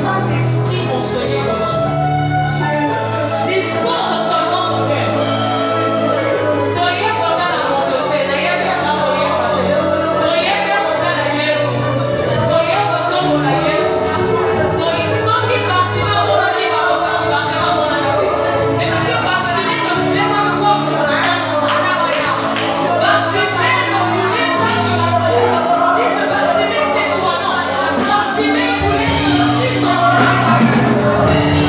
Saint-Esprit, mon Seigneur, dispose seulement ton cœur. Thank you.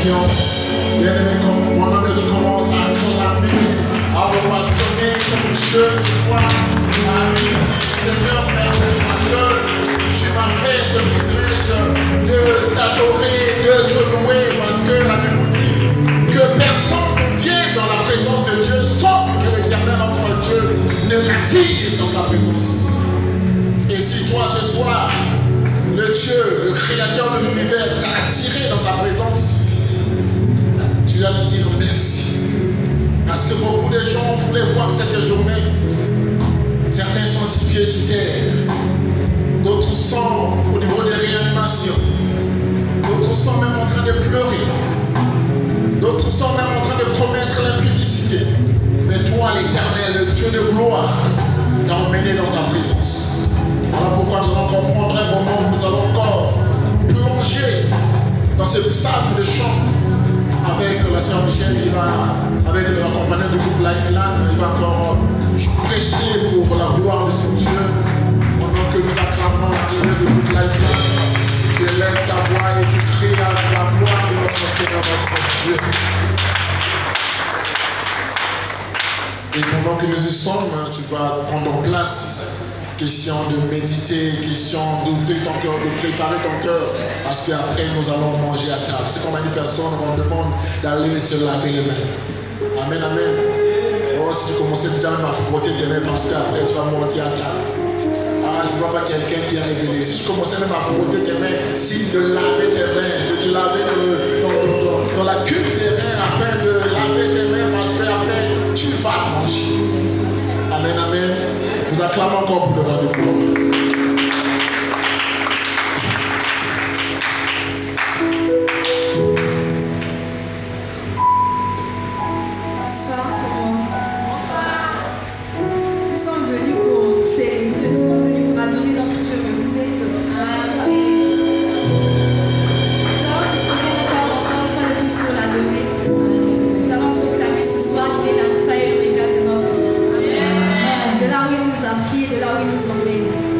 louangions. Bien-aimé, pendant que tu commences à clamer, à repassionner comme Dieu ce soir, amen. Seigneur, merci parce que tu m'as fait ce privilège de t'adorer, de te louer, parce que la Bible nous dit que personne ne vient dans la présence de Dieu sans que l'Éternel notre Dieu ne l'attire dans sa présence. Et si toi ce soir, le Dieu, le créateur de l'univers, t'a attiré dans sa présence, tu vas lui dire merci. Parce que beaucoup de gens voulaient voir cette journée. Certains sont 6 pieds sous terre. D'autres sont au niveau des réanimations. D'autres sont même en train de pleurer. D'autres sont même en train de commettre l'impudicité. Mais toi, l'Éternel, le Dieu de gloire, t'a emmené dans sa présence. Voilà pourquoi nous allons encore prendre un moment où nous allons encore plonger dans ce sable de chant avec la sœur Michel qui va, avec le compagnon du groupe Lifeline, il va encore prêcher pour la gloire de son Dieu. Pendant que nous acclamons le groupe Lifeline, tu élèves ta voix et tu cries la gloire de notre Seigneur, notre Dieu. Et pendant que nous y sommes, tu vas prendre place. Question de méditer, question d'ouvrir ton cœur, de préparer ton cœur, parce qu'après nous allons manger à table. C'est comme une personne, on demande d'aller se laver les mains. Amen, amen. Oh, si tu commençais déjà même à frotter tes mains, parce qu'après tu vas monter à table. Ah, je ne vois pas quelqu'un qui est révélé. Si tu commençais même à frotter tes mains, si de laver tes mains, de te laver dans la cuve des reins, afin de laver tes mains, parce qu'après tu vas manger. Amen, amen. Nous acclamons encore pour le roi de gloire. Bonsoir tout le monde. Bonsoir. Nous sommes venus pour célébrer, nous sommes venus pour adorer notre Dieu, mais vous êtes nous allons disposer nos cœurs encore une fois de plus pour l'adorer. Nous allons proclamer ce soir qu'il est l'alpha et l'oméga de notre vie. De là où il nous a pris, de là où il nous emmène.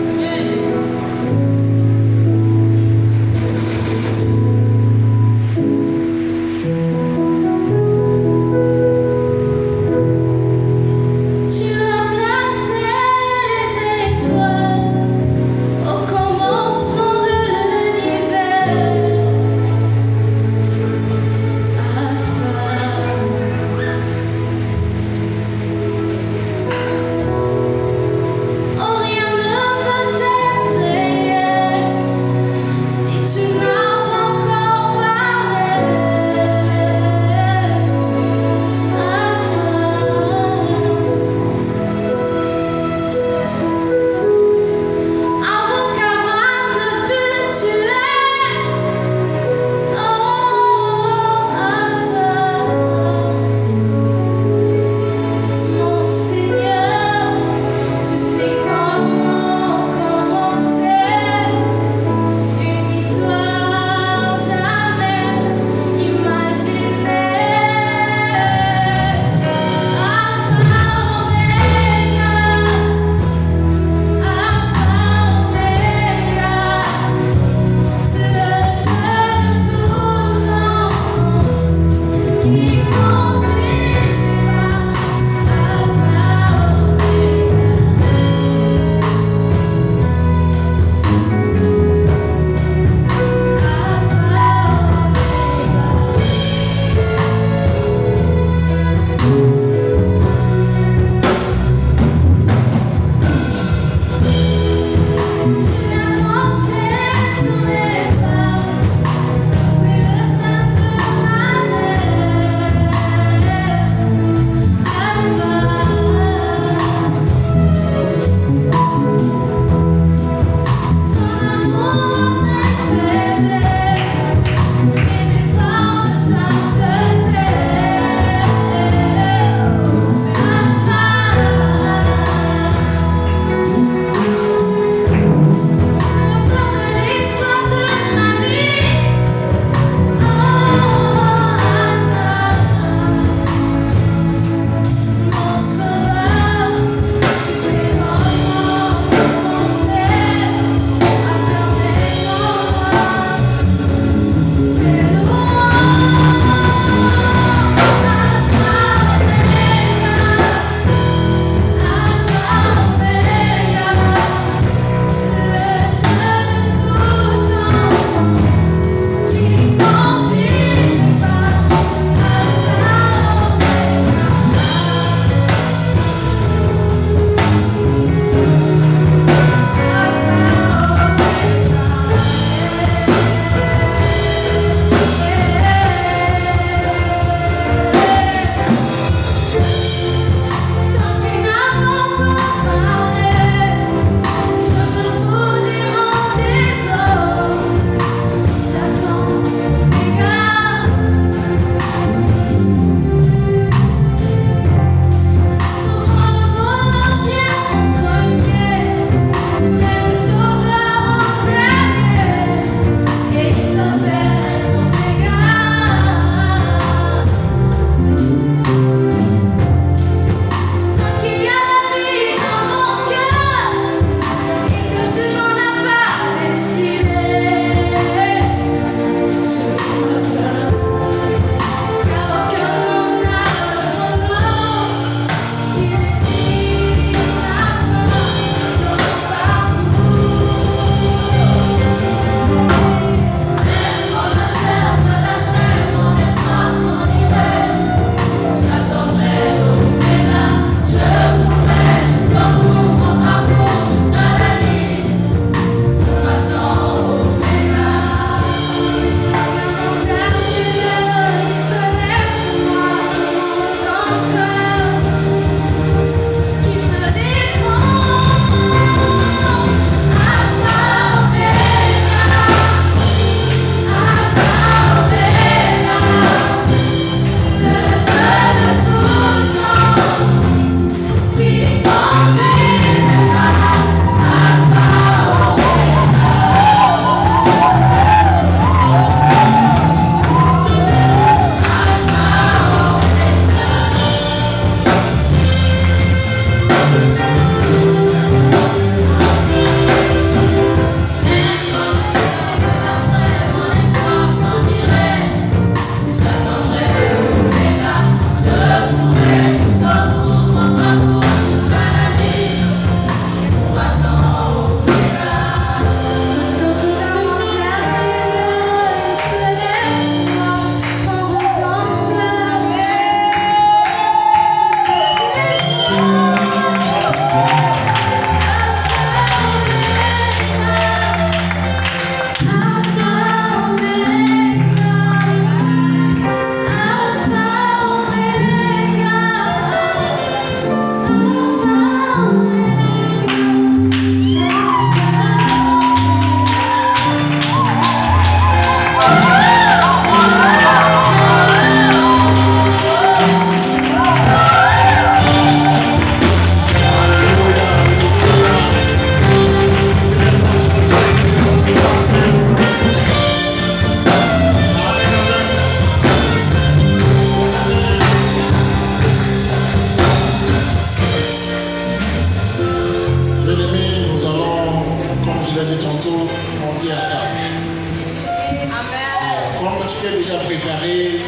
tu t'es déjà préparé.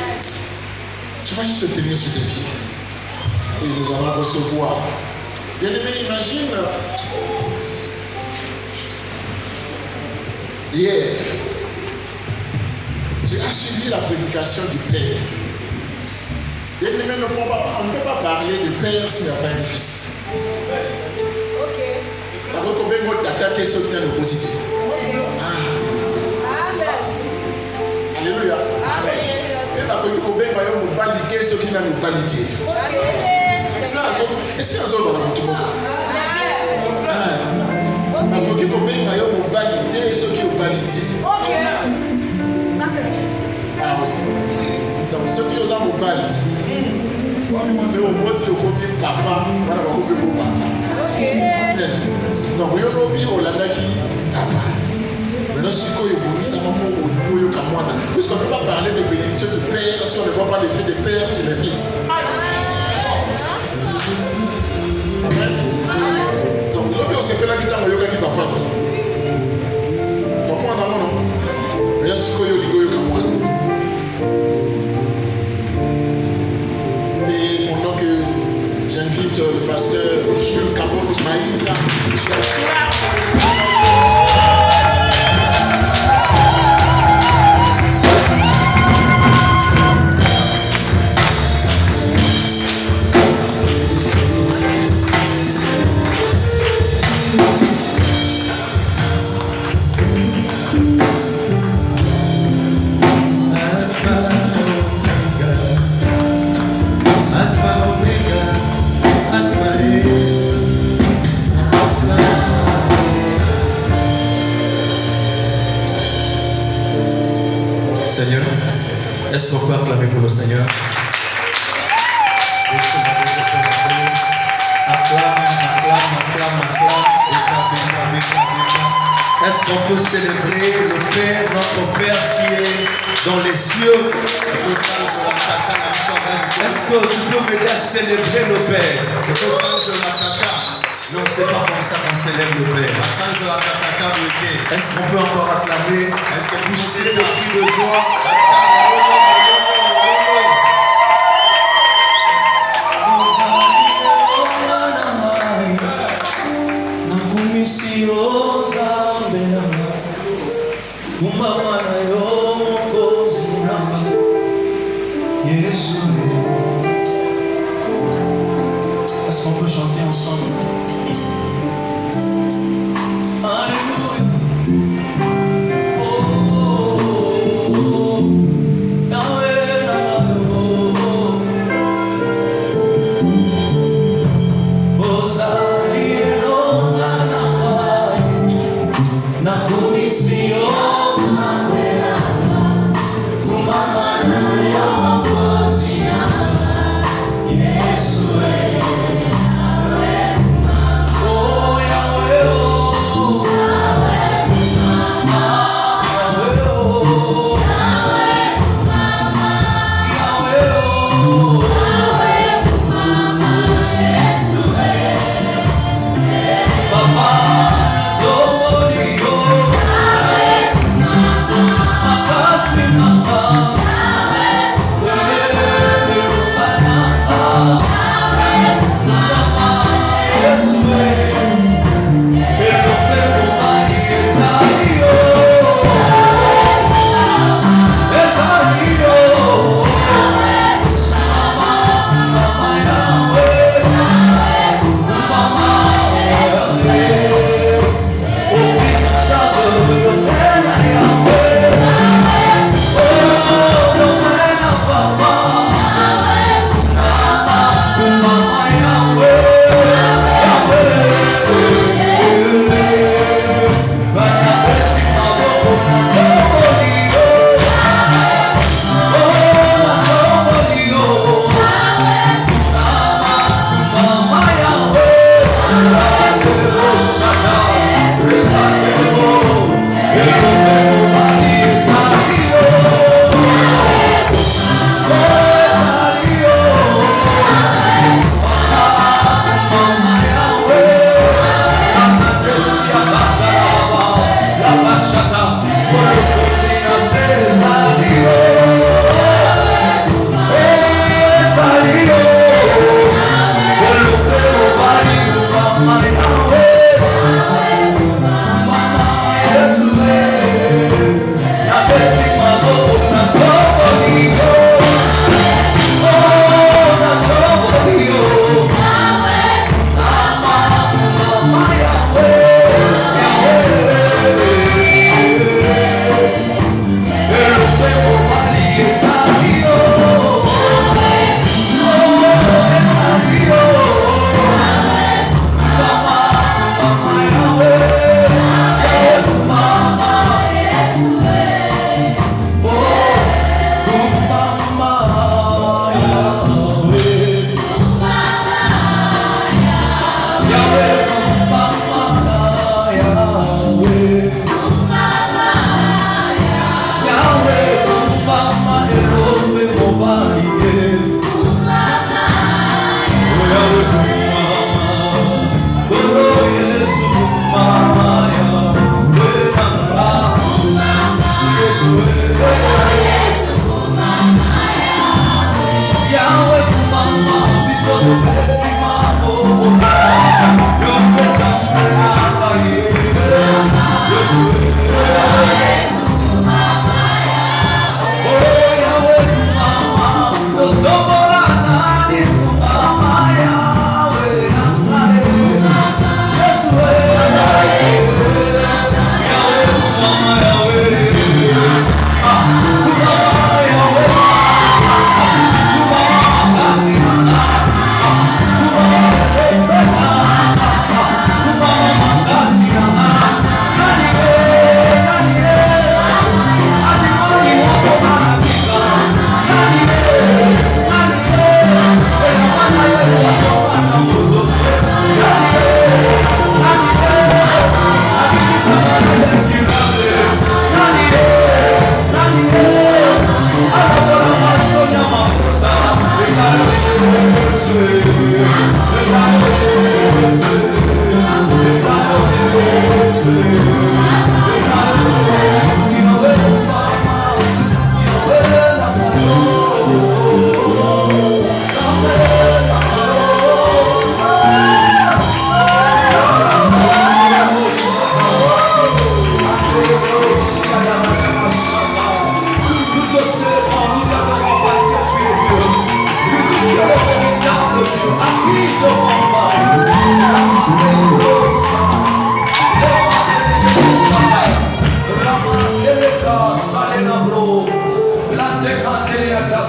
Tu vas juste te tenir sur tes pieds. Et nous allons recevoir. Bien aimé, imagine. Hier, tu as suivi la prédication du Père. Bien aimé, on ne peut pas parler de Père s'il n'y a pas un Fils. Ok. D'abord, combien de mots d'attaquer ceux qui ont le quotidien. Alléluia. Et d'abord, combien de mots baliquer ceux qui n'ont pas qualité. Est-ce qu'il y a un zone dans la moto? D'abord, combien de mots baliquer ceux qui ont qualité. Ok. Ça c'est bien. Ah oui. Donc, ceux qui ont un mobile, c'est au bout de ce côté papa, voilà, on va couper papa. Ok. Donc, il y a l'objet au landaki papa. Maintenant, si on est bon, ça va au niveau comme moi. Puisqu'on ne peut pas parler de bénédiction de père si on ne voit pas l'effet de père sur les fils. Amen. Donc, l'objet, on se fait la guitare, on qui papa. Donc, moi, non. Maintenant, si on est au niveau comme moi. Et pendant que j'invite le pasteur Jules Cabos Maïs, je clame. Seigneur, est-ce qu'on peut acclamer pour le Seigneur? Acclame. Est-ce qu'on peut célébrer le Père, notre Père qui est dans les cieux? Est-ce que tu peux m'aider à célébrer le Père? Non, c'est pas comme ça qu'on célèbre le Père. Est-ce qu'on peut encore acclamer? Est-ce que vous pousser le cri de joie? Est-ce qu'on peut chanter ensemble? Alléluia.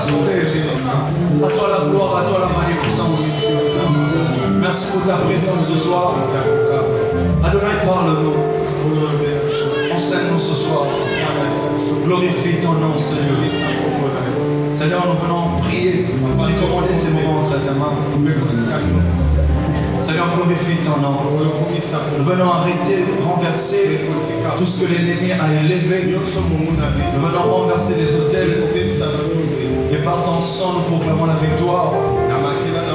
sauvé, Jésus. À toi la gloire, à toi la magnificence. Merci pour ta présence ce soir. Adonai, parle-nous. Enseigne-nous ce soir. Glorifie ton nom, Seigneur. Seigneur, nous venons prier et commander ces moments entre tes mains. Seigneur, glorifie ton nom. Nous venons arrêter, renverser tout ce que l'ennemi a élevé. Nous venons renverser les autels. Et par ton sang, nous proclamons la victoire.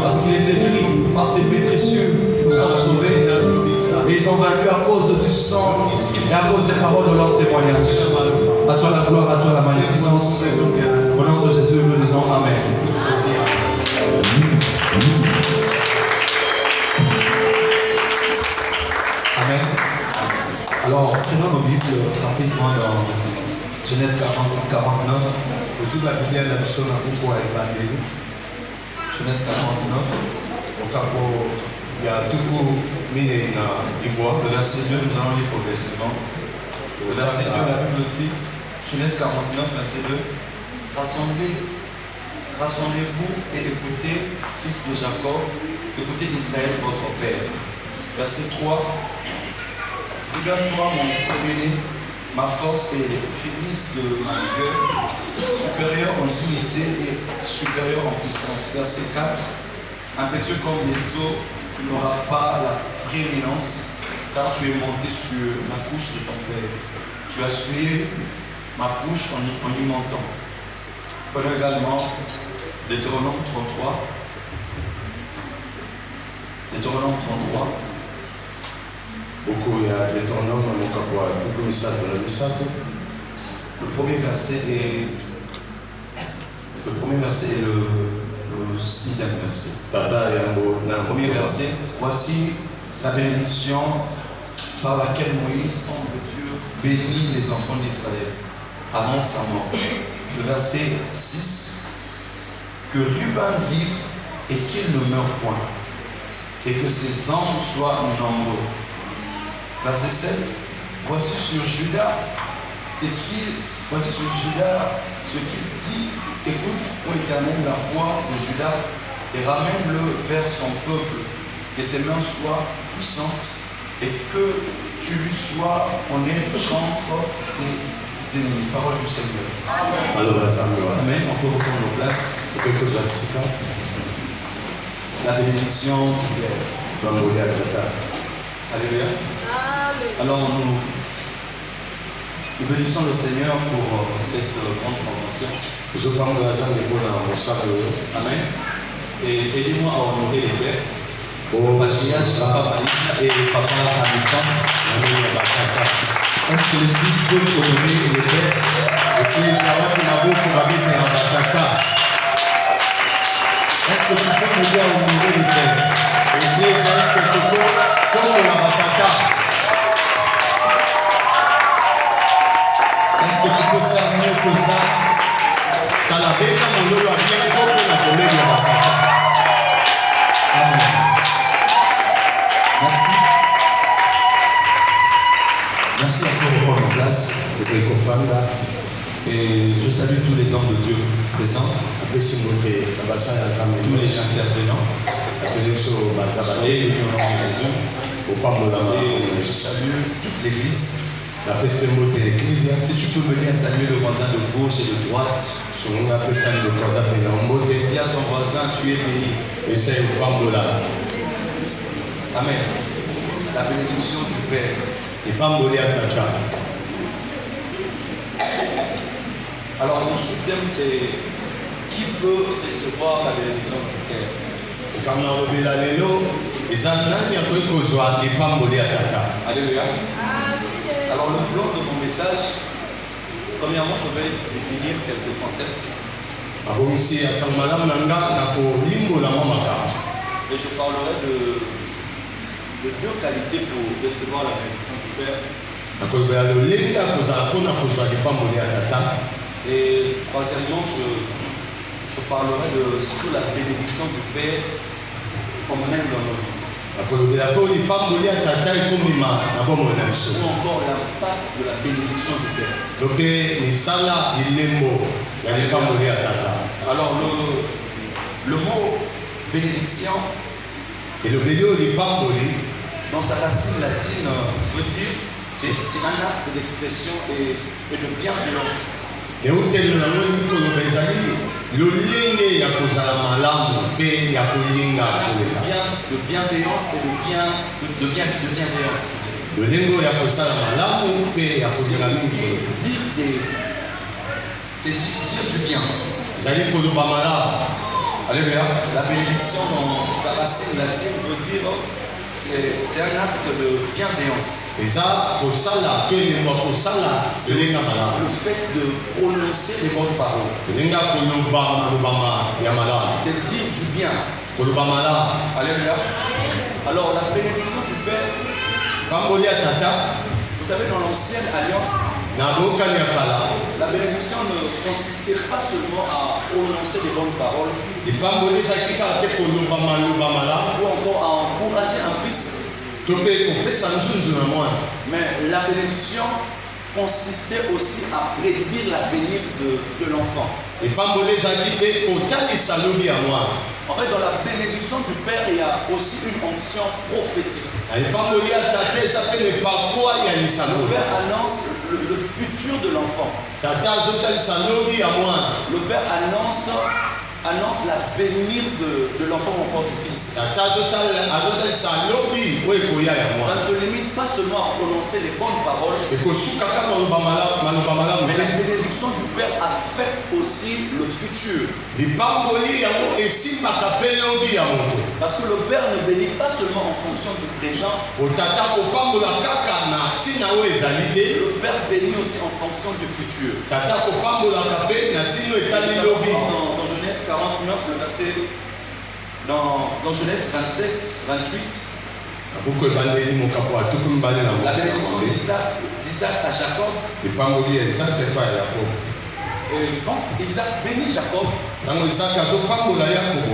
Parce qu'il est écrit, par tes pétricieux, nous sommes sauvés. Et ils ont vaincu à cause du sang et à cause des paroles de leur témoignage. À toi la gloire, à toi la magnificence. Au nom de Jésus, nous disons Amen. Amen. Alors, prenons nos Bibles rapidement dans Genèse 49. Genèse 49. Le verset 2, nous allons lire progressivement. Le verset 2, la Bible dit, Genèse 49, verset 2. Rassemblez-vous et écoutez, fils de Jacob, écoutez Israël, votre père. Verset 3. Regarde-toi, mon premier-né, ma force et fils de ma vigueur, supérieur en dignité et supérieur en puissance. Verset 4. Impétueux comme les eaux, tu n'auras pas la prééminence, car tu es monté sur la couche de ton père. Tu as suivi ma couche en y montant. Prenons également Deutéronome 33. Deutéronome 33. Le premier verset est le sixième verset. Le premier verset, voici la bénédiction par laquelle Moïse, homme de Dieu, bénit les enfants d'Israël avant sa mort. Le verset 6, que Ruben vive et qu'il ne meure point, et que ses hommes soient nombreux. Verset 7, voici sur Judas ce qu'il dit, écoute, ô Éternel, la foi de Judas, et ramène-le vers son peuple, que ses mains soient puissantes, et que tu lui sois en aide contre ses ennemis. Parole du Seigneur. Amen. On peut reprendre nos places. La bénédiction du Père. Alléluia. Alors nous bénissons le Seigneur pour cette grande convention. Amen. Et aidez-moi à honorer les pères. Patriarche, Papa Malika et Papa Hamilton. Est-ce que les fils peuvent honorer les pères? Est-ce que tu peux m'aider à honorer les pères? Est-ce que tu peux faire mieux que ça? Amen. Merci. Merci encore pour votre place. Et je salue tous les hommes de Dieu présents, tous les intervenants. Soyez bénis au nom de Jésus. Et je salue toute l'église. Si tu peux venir saluer le voisin de gauche et de droite, dis à ton voisin, tu es béni. Amen. La bénédiction du Père. Alors mon sous-thème c'est qui peut recevoir la bénédiction du Père. Alléluia. Alors le plan de mon message, premièrement je vais définir quelques concepts. Et je parlerai de deux qualités pour recevoir la bénédiction du Père. Et troisièmement, je parlerai de ce que la bénédiction du Père emmène dans nos vies. Ou encore l'impact de la bénédiction du Père. Alors le mot bénédiction, Et le bénéo n'est pas volé. dans sa racine latine, veut dire c'est un acte d'expression et de bienveillance. Et au tel na ngoni ko lo bezali lo lienge ya kozala malamu pe ya kolinga kolela. De bienveillance et de bienveillance. Le lengo ya kozala malamu pe ya kolinga mingi. C'est dire du bien. Zali koloba malamu. Alléluia. La bénédiction dans sa racine latine veut dire c'est un acte de bienveillance. Et ça kosala pe lengo kosala C'est lenga malamu. le fait de prononcer les bonnes paroles. Lenga koloba malobama ya malamu. C'est dire du bien. Koloba malamu. Alléluia. Alors la bénédiction du Père, Kamboli ya tata vous savez, dans l'ancienne alliance, na bokani ya kala. la bénédiction ne consistait pas seulement à prononcer des bonnes paroles Ipamboli ezalaki kaka te koloba maloba malamu ou encore à encourager un fils, to mpe kopesa nzunzu na mwana. mais la bénédiction consistait aussi à prédire l'avenir de l'enfant. Ipamboli ezalaki mpe kotalisa lobi ya mwana. En fait, dans la bénédiction du Père, il y a aussi une onction prophétique. Ipamboli ya tata eza mpe lepakwa ya Le lisano. Père annonce le futur de l'enfant. Tata azotalisa lobi ya mwana. Le Père annonce l'avenir de l'enfant ou encore du fils. Tata azotalisa lobi oyo ekoya ya Ça mwana. ne se limite pas seulement à prononcer les bonnes paroles, Ekosukaka maloba malamu mais la te. bénédiction du Père affecte aussi le futur. Lipamboli yango esimbaka mpe lobi ya moto. Parce que le Père ne bénit pas seulement en fonction du présent, Otata kopambola kaka na ntina oyo ezali te. le Père bénit aussi en fonction du futur. Tata kopambolaka mpe na ntina oyo etali lobi. Dans Genèse 49, le verset, dans Genèse 27, 28, Abuko ebandeli mokapo atuku mibale na la moko. bénédiction d'Isaac à Jacob. Epamboli ya Isaka epai ya Yakobo. Et quand Isaac bénit Jacob, Ntango Isaka azopambola Yakobo,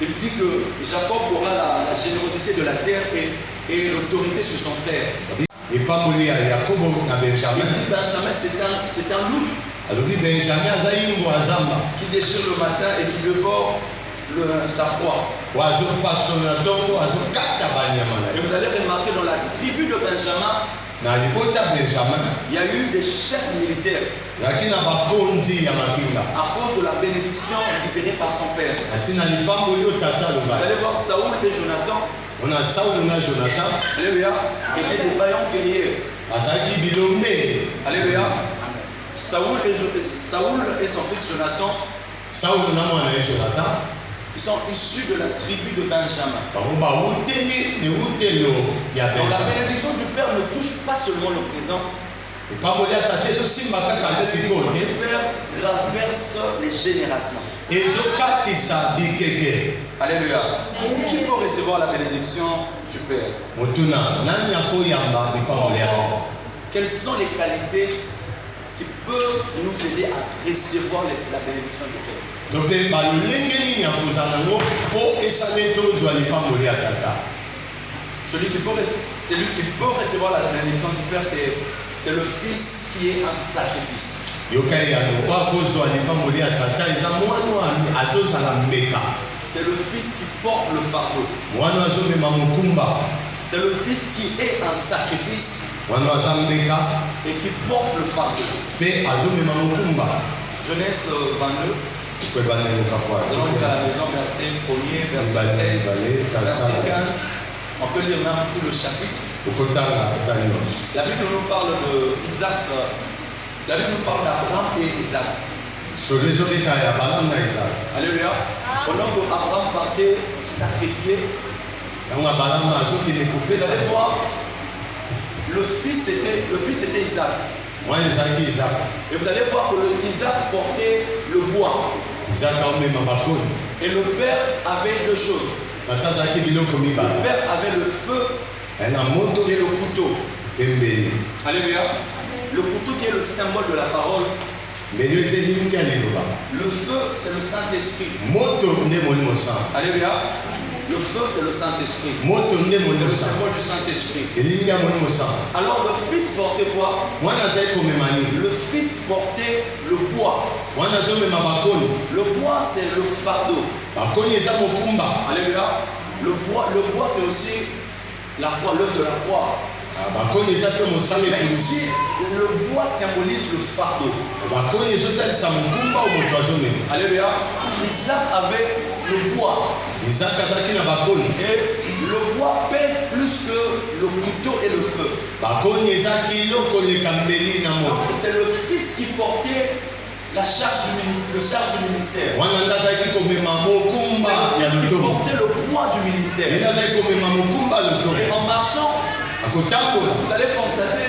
il dit que Jacob aura la générosité de la terre et l'autorité sur son frère. epamboli ya Yakobo na Il Benjamin. dit Benjamin, c'est un loup Alobi Benjamin aza yimbo azamba. qui déchire le matin et qui dévore sa proie. Oyo azopasona ntongo azokata banyama na Et ye. vous allez remarquer dans la tribu de Benjamin, Na libota Benjamin il y a eu des chefs militaires ezalaki na bakonzi ya mampinga. à cause de la bénédiction libérée par son père. Na ntina lipamboli oyo tata Vous alobaki. allez voir Saoul et Jonathan, Ona Saulo na Jonathan alléluia, étaient des vaillants guerriers. azalaki bilombe. Alléluia. Saoul et son fils Jonathan, Saulo na mwana ye Jonathan ils sont issus de la tribu de Benjamin. bango bawuteli ewutelo ya Donc la Benjamin. bénédiction du Père ne touche pas seulement le présent, epamboli ya tata ezosimba kaka la nde sikoyo bénédiction te. du Père traverse les générations. Ezokatisa bikeke. Alléluia. Qui peut recevoir la bénédiction du Père? Motuna nani akoyamba epamboli yango. Quelles sont les qualités qui peuvent nous aider à recevoir la bénédiction du Père? To mpe balolenge nini ya kozala yango mpo esali tozwa lipamboli ya tata. Celui qui peut recevoir la bénédiction du Père, c'est le Fils qui est un sacrifice. yokai yango po akozwa lipamboli ya tata eza mwana azozala mbeka. C'est le Fils qui porte le fardeau. Mwana azomema mokumba. C'est le Fils qui est un sacrifice Mwana aza mbeka et qui porte le fardeau. mpe azomema mokumba. Genèse 22, Koyebana mokapo ya nous allons lire à la maison, verset 1er, verset 13, verset 15. On peut lire même tout le chapitre. okotanga tata nyonso. La Bible nous parle d'Isaac. La Bible nous parle d'Abraham et Isaac. Solo ezobeta ya balamu na Isaka. Alléluia. Pendant que Abraham partait sacrifier, Yango balamu azokende vous kopesa. allez voir, le fils était Isaac. Mwana ezalaki Isaka. Et vous allez voir que Isaac portait le bois. Isaka omema bakoni. Et le père avait deux choses. Tata azalaki biloko Le mibale. père avait le feu Na moto et le couteau. pembeni. Alléluia. Le couteau qui est le symbole de la parole. Mbeli ezelingi ya liloba. Le feu, c'est le Saint-Esprit. Moto nde molimo sango. Alléluia. Le feu, c'est le Saint-Esprit. moto nde C'est le monosa symbole du Saint-Esprit. elingi ya moni mosala Alors le Fils portait quoi? mwana azali komema nini Le Fils portait le bois. mwana azomema bakoni Le bois, c'est le fardeau. bakoni eza mokumba Alléluia. Le bois c'est aussi la croix, l'œuvre de la croix. bakoni eza mpe mosala Mais ekulusi ici, le bois symbolise le fardeau. bakoni ezotalisa mokumba oyo moto azomema Alléluia. Isaac avait le bois. izaka azalaki na bakoni Et le bois pèse plus que le couteau et le feu. bakoni eza kilo koleka mbeli na moto C'est le Fils qui portait la charge du ministère. wana nde azalaki komema mokumba ya C'est le Fils qui lotomo portait le poids du ye ministère. nde azalaki komema mokumba ya lotomo Et en marchant, akotambola vous allez constater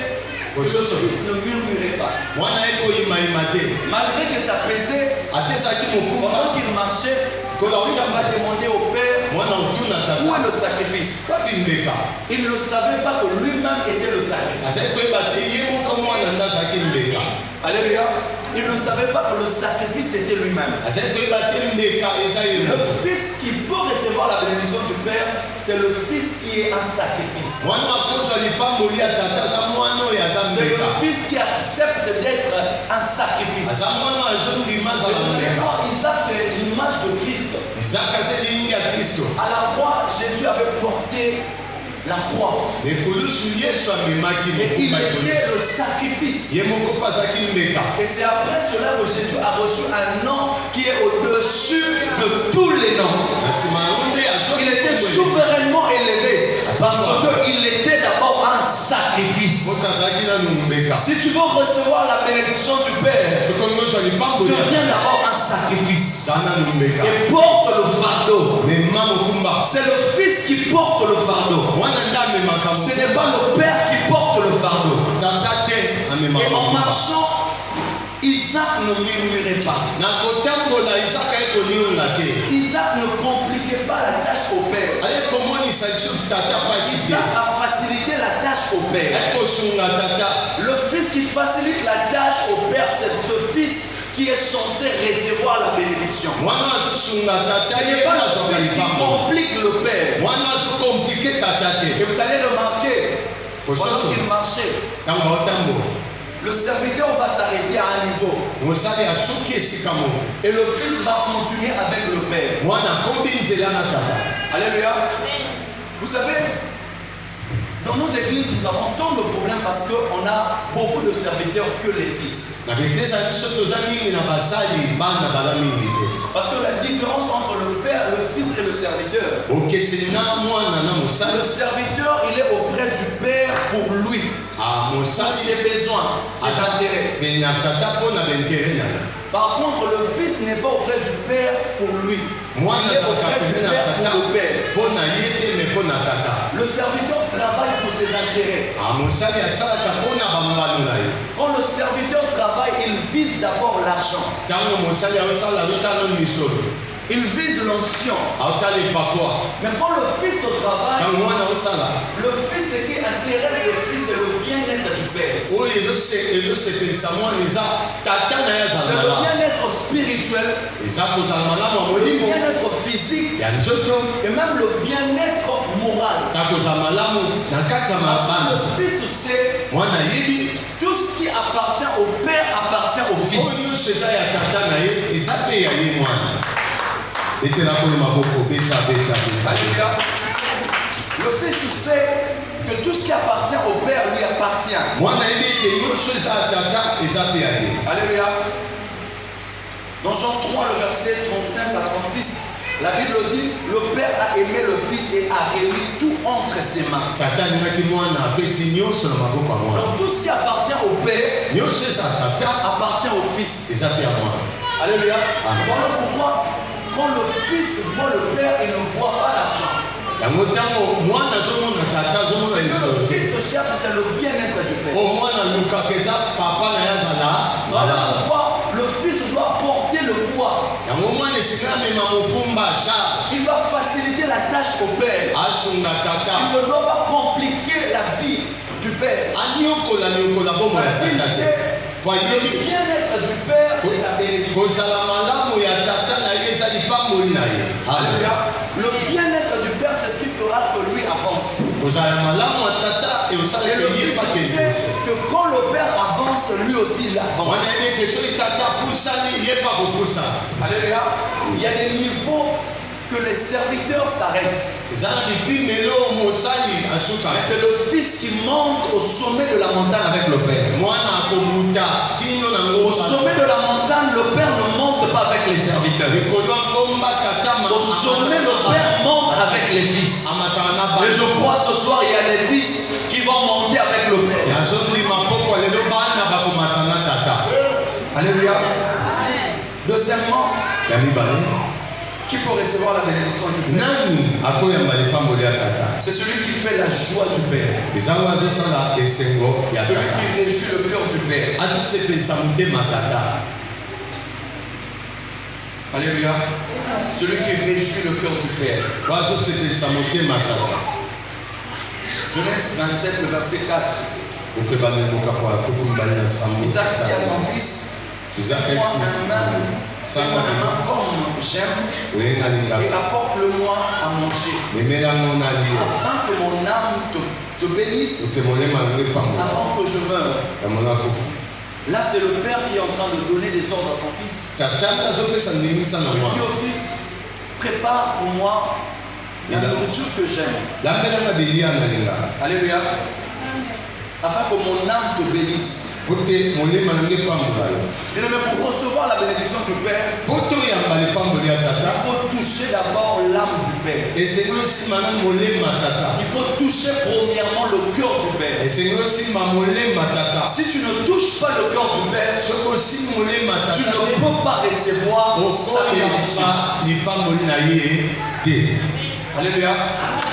que le kososo Fils ne murmurait pas. mwana ye koyimayima te Malgré que ça pesait, atesaki pendant mokumba qu'il marchait, le kola Fils va otamba demander au Père mwana otuna où est tata le sacrifice. babi mbeka Il ne savait pas que lui-même était le sacrifice. azali koyeba te ye moko mwana nde azalaki mbeka Alléluia. Il ne savait pas que le sacrifice était lui-même. azali koyeba te mbeka eza ye Le moko Fils qui peut recevoir la bénédiction du Père, c'est le Fils qui est un sacrifice. mwana akozwa lipamboli ya tata aza mwana oyo aza C'est le mbeka Fils qui accepte d'être un sacrifice. aza mwana azondima azala mbeka Isaac, c'est l'image de Christ. izaka aza elingi ya kristo À la croix, Jésus avait porté la croix. ekolusu yesu amemaki Et il mokumba était ekolusu le sacrifice. ye moko mpe azalaki mbeka Et c'est après cela que Jésus a reçu un nom qui est au-dessus de tous les noms. na nsima yango nde Il était souverainement élevé parce qu'il était d'abord un sacrifice. moto azalaki nanu mbeka Si tu veux recevoir la bénédiction du Père, soki ozwa lipamboli ya deviens d'abord un sacrifice za nanu mbeka et porte le fardeau. mema mokumba C'est le Fils qui porte le fardeau. mwana nde amemaka Ce n'est pas le Père qui porte le fardeau. tata te amemaka Et en mokumba marchant, Isaac ne murmurait pas. na kotambola izaka ye kolionga te Isaac ne compliquait pas la tâche au Père. aye komonisa lisusu tata pasi te Isaac a facilité la tâche au Père. aye kosunga tata Le Fils qui facilite la tâche au Père, c'est ce Fils qui est censé recevoir la bénédiction. mwana azosunga tata Ce ye n'est pas azwaka le Fils qui lipambo complique le Père. mwana azokomplike tata te Et vous allez remarquer, pendant kososo qu'il marchait, ntango aotambola le serviteur va s'arrêter à un niveau. mosali asuki esika moko Et le Fils va continuer avec le Père. mwana akobi nzela na tata Alléluia. Vous savez, dans nos églises, nous avons tant de problèmes parce qu'on a beaucoup de serviteurs que les fils. na beklesa biso toza mingi na basali bana bala mingi te Parce que la différence entre le Père, le Fils et le serviteur, okeseli na mwana na le mosali serviteur, il est auprès du Père pour lui, pour mosali ses besoins, ses intérêts. pene na tata mpo na baintere na ye Par contre, le Fils n'est pas auprès du Père pour lui. mwana Il est azalaka auprès du pene na Père tata pour le Père. mpo na ye te me mpo na tata Le serviteur travaille pour ses intérêts. mosali asalaka mpo na bambano na ye Quand le serviteur travaille, il vise d'abord l'argent. ntango mosali aosala azotala misolo Il vise l'onction. aotala epakwa Mais quand le Fils travaille, ntango mwana aosala le Fils, ce qui intéresse le Fils, c'est le bien-être du Père. oyo ezosepelisa mwana eza tata na ye azala C'est le malamu bien-être spirituel, eza kozala malamu ya le molimo bien-être physique ya nzoto et même le bien-être moral. na kozala malamu na kati ya Parce que mabana le Fils sait mwana yebi tout ce qui appartient au Père appartient au oyo Fils. nyonso eza ya tata na ye eza mpe ya ye mwana etela koyo maboko beta Alléluia. Le Fils sait que tout ce qui appartient au Père lui appartient. mwana yebi ete nyonso eza ya tata eza mpe ya ye Alléluia. Dans Jean 3, le verset 35 à 36, la Bible dit, le Père a aimé le Fils et a réuni tout entre ses mains. tata alingaki mwana apesi nyonso na maboko ya mwana Donc tout ce qui appartient au Père nyonso eza ya tata appartient au Fils. eza mpe ya mwana Alléluia. Amen. Voilà pourquoi, quand le Fils voit le Père, il ne voit pas l'argent. yango ntango mwana azomona tata azomona Ce que lisolo le te Fils cherche, c'est le bien-être du Père. o mwana lukaka eza papa na ye azala Voilà malamu pourquoi le Fils doit porter le poids. yango mwana esengi amema mopumba charge Il va faciliter la tâche au Père. asunga Il tata ne doit pas compliquer la vie du Père. aniokola bomoi ya Parce qu'il tata te sait po le ayebi bien-être du Père, c'est sa bénédiction. kozala malamu ya tata na ye eza lipamboli na ye Alléluia. Le bien-être du kozala malamu ya tata Et eosalaka le ye fils pake sait liboso que quand le père avance, lui aussi il avance. wana ete soki tata apusani ye pa kopusa Alléluia. Il y a des niveaux que les serviteurs s'arrêtent. eza na bipimelo mosali asuka Mais c'est le fils qui monte au sommet de la montagne avec le père. mwana akomuta kino nango Au sommet de la montagne, le père ne monte pas avec les serviteurs. likolo ya ngomba tata Au sommet, le père monte avec les fils. amataka na Et je bana crois ce soir, il y a des fils qui vont monter avec le père. nazondima poko lelo bana bakomata na tata Alléluia. Deuxièmement, ya mibale qui peut recevoir la bénédiction du père? nani akoyamba lipamboli ya tata C'est celui qui fait la joie du père. ezango azosala esengo ya Celui tata qui réjouit le cœur du père. azosepelisa motema tata Alléluia. Celui qui réjouit le cœur du père. po azosepelisa motema tata Genèse 27, le verset 4. okeba na mboka po atoko mibale na sango Isaac dit à son fils, Isaac moi esi un âne, sanga fais-moi un âne comme j'aime, oyenga et lingaka apporte-le-moi à manger, memelango na lia afin que mon âme te bénisse ote molema nango epambola avant que je meure. ya mona kofu Là, c'est le père qui est en train de donner des ordres à son fils. tata azopesa ndimisa na Il dit mwana au fils, prépare pour moi la nourriture que j'aime. lambelanga belia na lingaka Alléluia. Afin que mon âme te bénisse. ote molema nango epambola yo Et pour recevoir la bénédiction du Père, po toyamba lipamboli ya il tata faut toucher d'abord l'âme du Père. esengi osimba na molema tata Il faut toucher premièrement le cœur du Père. esengi osimba molema tata Si tu ne touches pas le cœur du Père, soki osimbi molema tu tata ne peux pas recevoir sa bénédiction. okoyeba lipamboli na ye te Alléluia.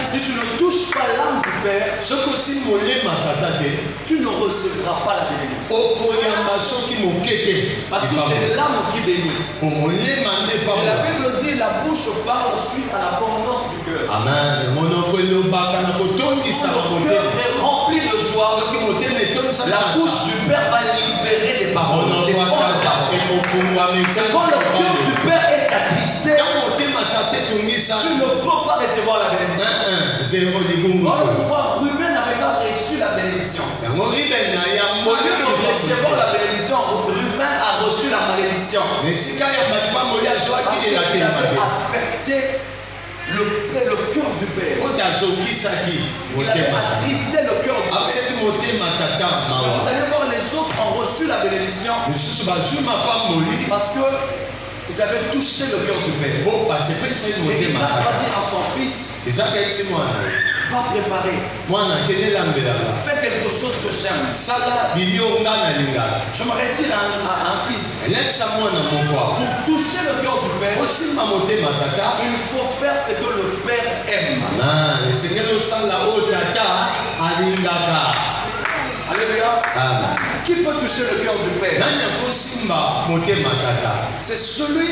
Si tu ne touches pas l'âme du Père, soki osimbi molema tata te tu ne recevras pas la bénédiction. okoyamba soki moke te Parce que c'est l'âme qui bénit. po molema nde Et la epambola Bible dit la bouche parle suite à l'abondance du cœur. amen monoko elobaka na kotondisama Quand le cœur motema est rempli de joie, soki motema etondisama la bouche du Père va libérer des paroles. Des monoko ya bonnes tata paroles. ekofungwa message Quand le cœur du Père est attristé, ka motema tata etungisa tu ne peux pas recevoir la bénédiction. zero ligungu Voilà pourquoi Ruben n'avait pas reçu la bénédiction. yango riben na ya Au lieu de recevoir la bénédiction, Ruben a reçu la malédiction. esika ya balipamboli Parce azwaki qu'il avait elatelemake affecté le cœur du Père. oyo azokisaki Il avait motema attristé le cœur du Père. apesaki motema tata Vous mawa allez voir, les autres ont reçu la bénédiction misusu bazwi mapamboli parce que ils avaient touché le cœur du Père. po basepelisaki Et motema Isaac va tata dire à son fils, ezaka esi mwana va préparer, mwana kende lambelaka fais quelque chose que j'aime. sala bilio nga na lingaka J'aimerais dire à un fils, elekisa mwana moko pour toucher le cœur du Père, osimba motema tata il faut faire ce que le Père aime. amen esengeli osala oyo tata alingaka Alléluia. amen Qui peut toucher le cœur du Père? nani akosimba motema tata C'est celui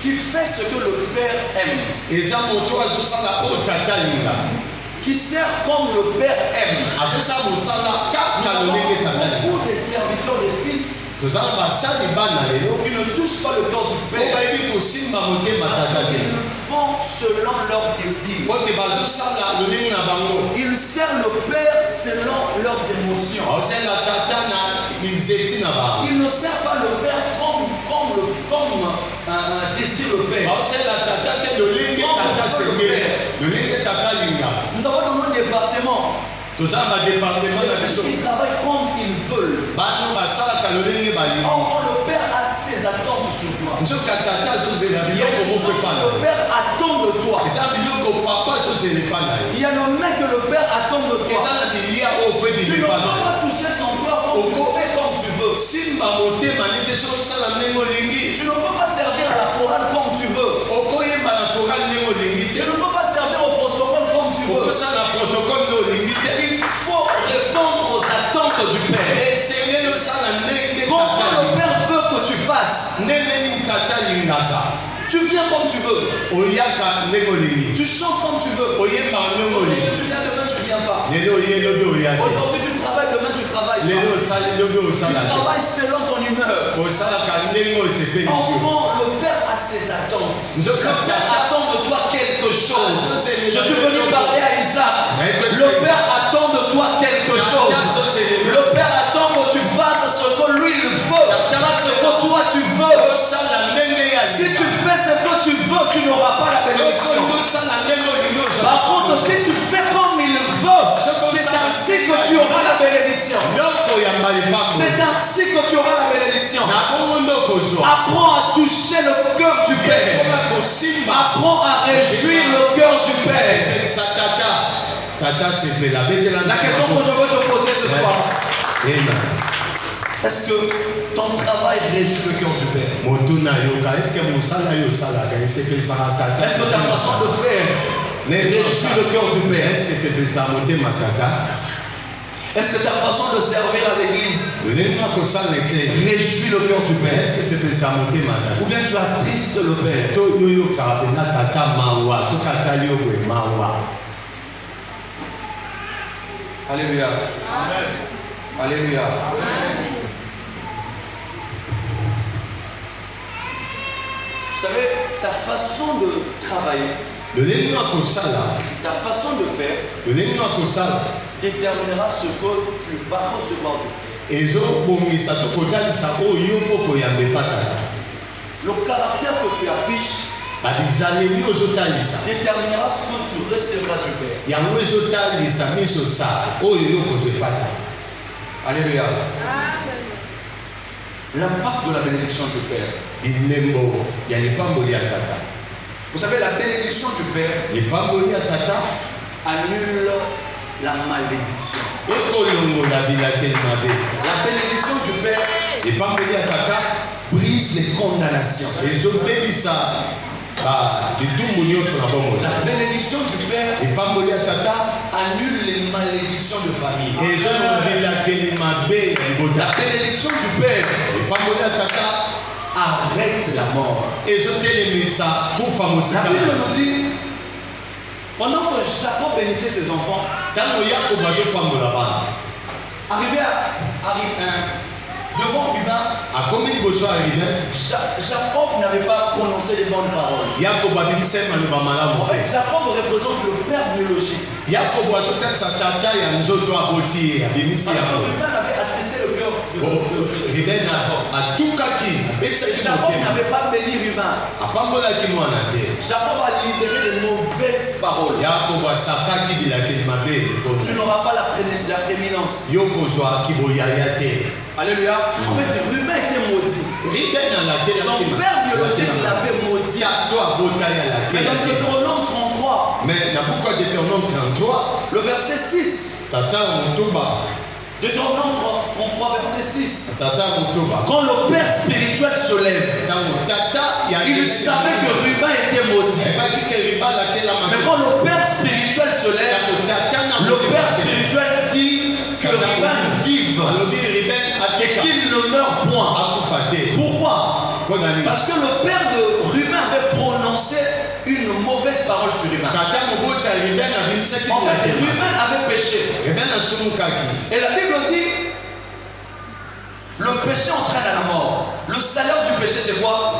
qui fait ce que le Père aime, eza moto azosala oyo tata alingaka qui sert comme le Père aime. azosala mosala kaka lolenge tata alingaka Beaucoup de serviteurs, des fils, tozala basali bana lelo qui ne touchent pas le cœur du po Père, bayebi kosimba motema parce tata te qu'ils font selon leur désir. po te bazosala lolenge na bango Ils servent le Père selon leurs émotions. osala tata na bizeti na bango Ils ne servent pas le Père comme désire le Père. osala tata te lolenge tata sengeli lolenge tata alingaka Nous avons dans nos départements tozala badepartement na biso qui travaillent comme ils veulent. bano basalaka lolenge balingi Enfant, le Père a ses attentes sur toi. nzoka tata azozela Il y a biloko des choses moko que epa na le yo Père attend de toi. eza biloko papa azozela epa na yo Il y a le mec que le Père attend de toi. eza na bilia oyo mpe Tu ne bima peux epa na yo pas toucher son cœur comme tu fais comme tu veux. simba motema nete soki osala ndenge olingi Tu ne peux pas servir à la chorale comme tu veux. okoyemba na koral ndenge olingi Tu te ne peux pas servir au protocole comme tu veux. okosala protocole nde olingi te Il faut répondre aux attentes du Père. esengeli osala ndenge Comment tata le alingi. Père veut que tu fasses. ndenge nini tata alingaka Tu viens comme tu veux. oyaka ndenge olingi Tu chantes comme tu veux. oyembaka ndenge Aujourd'hui olingi tu viens, demain tu viens pas. lelo oye lobi oyaki Aujourd'hui tu travailles, demain tu travailles lelo pas. osali lobi Tu osala te. travailles selon ton humeur. Osalaka ndenge osepeli biso. Enfant, le Père a ses attentes. Nzoka Le Père tata. attend de toi quelque chose. Ah, ça, c'est les Je suis venu parler à Isaac. Mais écoute, Le c'est- Père attend de toi quelque chose. ça, c'est les- Le Père attend que tu fasses ce que lui il veut. Pas ce que toi tu veux. osala ndenge ya Si tu fais ce que tu veux, tu n'auras pas la bénédiction. osala ndenge olingi ozala. Par contre, si tu fais comme il veut, c'est ainsi que tu auras la bénédiction. Nyoko ya malipako. C'est ainsi que tu auras la bénédiction. Na bongo ndo kozwa. Apprends à toucher le cœur du Père. Ekoma kosimba. Apprends à réjouir le cœur du Père. Sepelisa tata. Tata sepela. Betela La question que je veux te poser ce soir, Amen. est-ce que ton travail réjouit le cœur du Père? Moto na yoka. Est-ce que mosala yo osalaka esepelisaka tata? Est-ce que ta façon de faire réjouit le cœur du Père? Est-ce que sepelisa motema tata? Est-ce que ta façon de servir à l'église Ndenge akosala ekle. réjouit le cœur du Père? Est-ce que sepelisa motema Ou tata? bien tu attristes le Père? To yo yokisaka mpenza tata mawa. Soki atali yo boye mawa. Alléluia. Alléluia. Vous savez, ta façon de travailler, Lolenge akosala. ta façon de faire Lolenge akosala. déterminera ce que tu vas recevoir du Père. ezobongisa to kotalisa oyo yo moko koyambe pa tata. Le caractère que tu affiches bizaleli ozotalisa déterminera ce que tu recevras du Père. yango ezotalisa miso sa oyo yo kozwa pa tata. Alléluia. L'impact de la bénédiction du Père. bilembo ya lipamboli ya tata. Vous savez, la bénédiction du Père lipamboli ya tata annule la malédiction. ekolongola bilakeli mabe. La bénédiction du Père lipamboli ya tata brise les condamnations. ezobebisa litumbu nyonso na bomoi. La bénédiction du Père lipamboli ya tata annule les malédictions de famille. ezolonga bilakeli mabe ya La libota. bénédiction du Père lipamboli ya tata arrête la mort. ezotelemisa kufa La mosika. Bible nous dit, pendant que Jacob bénissait ses enfants, ntango yakobo azopambola bana arrivé devant Ruben, akomi liboso ya ribe Jacob n'avait pas prononcé les bonnes paroles. yakobo abimisa maloba malamu En fait, te. Jacob représente le père biologique. yakobo azotalisa tata ya nzoto aboti ye abimisi Parce que yango. Ruben avait attristé le cœur de ribe atukaki abetisaki Jacob motema n'avait pas béni Ruben. apambolaki mwana te. Jacob a libéré de mauvaises paroles. yakobo asakaki bilakeli mabe Tu likolo. n'auras pas la prééminence. yo kozwaki boyaya te. Alléluia. En fait, Ruben était maudit. ribe Son père biologique l'avait maudit. to abota ya Mais dans lakela te. Deutéronome 33, mais na buku ya Deutéronome 33 le verset 6. tata ya motoba Deutéronome 33, verset 6. tata ya motoba Quand le père spirituel se lève, ntango tata ya il savait que Ruben était maudit. ayebaki ke riba alakela Mais mabe. quand le père spirituel se lève, ntango tata na le père spirituel dit que Ruben vive alobi riben et ateka qu'il ne meurt point. akufa te. Pourquoi? mpona nini? Parce que le père de Ruben avait prononcé une mauvaise parole sur Ruben. tata moboti ya riben abimisaki En fait, bilakeli. Ruben avait péché. riben asumukaki. Et la Bible dit, le péché entraîne à la mort. Le salaire du péché, c'est quoi?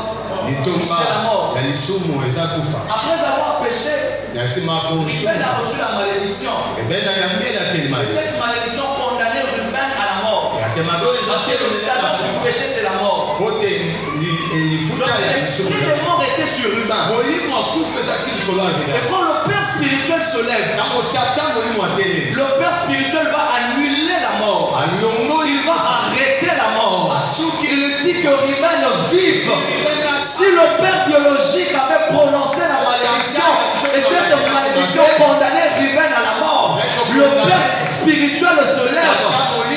litomba C'est la mort. ya lisumu eza kufa. Après avoir péché, ya nsima Ruben kosumu a reçu la malédiction. riben ayambi elakeli Et mabe. cette malédiction condamnait Ruben à la mort. yake mabe oyo Parce que le salaire du péché, c'est la mort. po te lifuta Donc ya l'esprit lisumu des morts était sur Ruben. molimo akufa ezaki likolo ya Et riben. quand le père spirituel se lève, ntango tata molimo atelemi le père spirituel va annuler la mort. alongoli Il va arrêter la mort. asuki Il dit que Ruben vive. Si le père biologique avait prononcé la malédiction et cette malédiction condamnait Ruben à la mort, le père spirituel se lève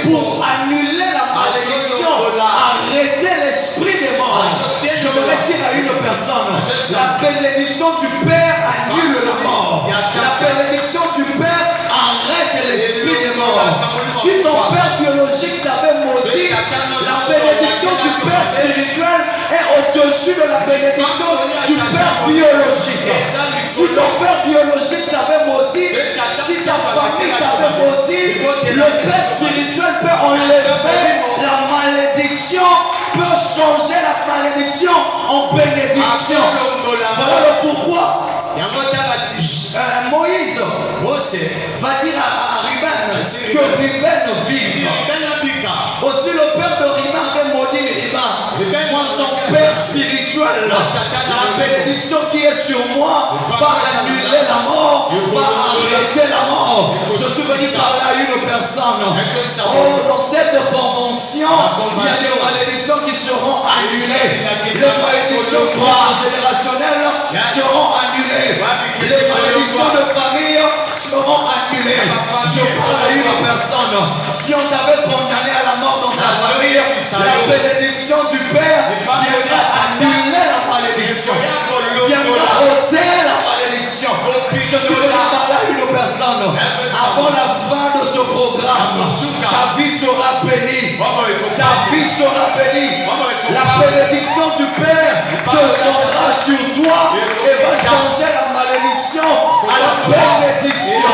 pour annuler la malédiction, arrêter l'esprit des morts. Je me retire à une personne. La bénédiction du Père annule la mort. La bénédiction du Père arrête l'esprit des morts. Si ton père biologique t'avait maudit, la bénédiction du Père spirituel est au-dessus de la bénédiction du Père biologique. Si ton père biologique t'avait maudit, si ta famille t'avait maudit, le père spirituel peut enlever la malédiction, peut changer la malédiction en bénédiction. Voilà le pourquoi. Moïse va dire à Ruben que Ruben vive. Aussi le père de Ruben avait maudit Ruben. Moi, son père spirituel, la bénédiction qui est sur moi va annuler la mort, va arrêter la mort. Je suis venu parler à une personne. Oh, dans cette convention, il y a des malédictions qui seront annulées. Les malédictions transgénérationnelles seront annulées. Les malédictions de famille seront annulées. Je parle à une personne. Si on t'avait condamné à la mort dans ta famille, la bénédiction du Père viendra annuler la malédiction. Viendra ôter la malédiction. Je suis venu parler à une personne. Avant la fin de ce programme, ta vie sera bénie. Ta vie sera bénie. La bénédiction du Père descendra sur toi et va changer la malédiction à la bénédiction.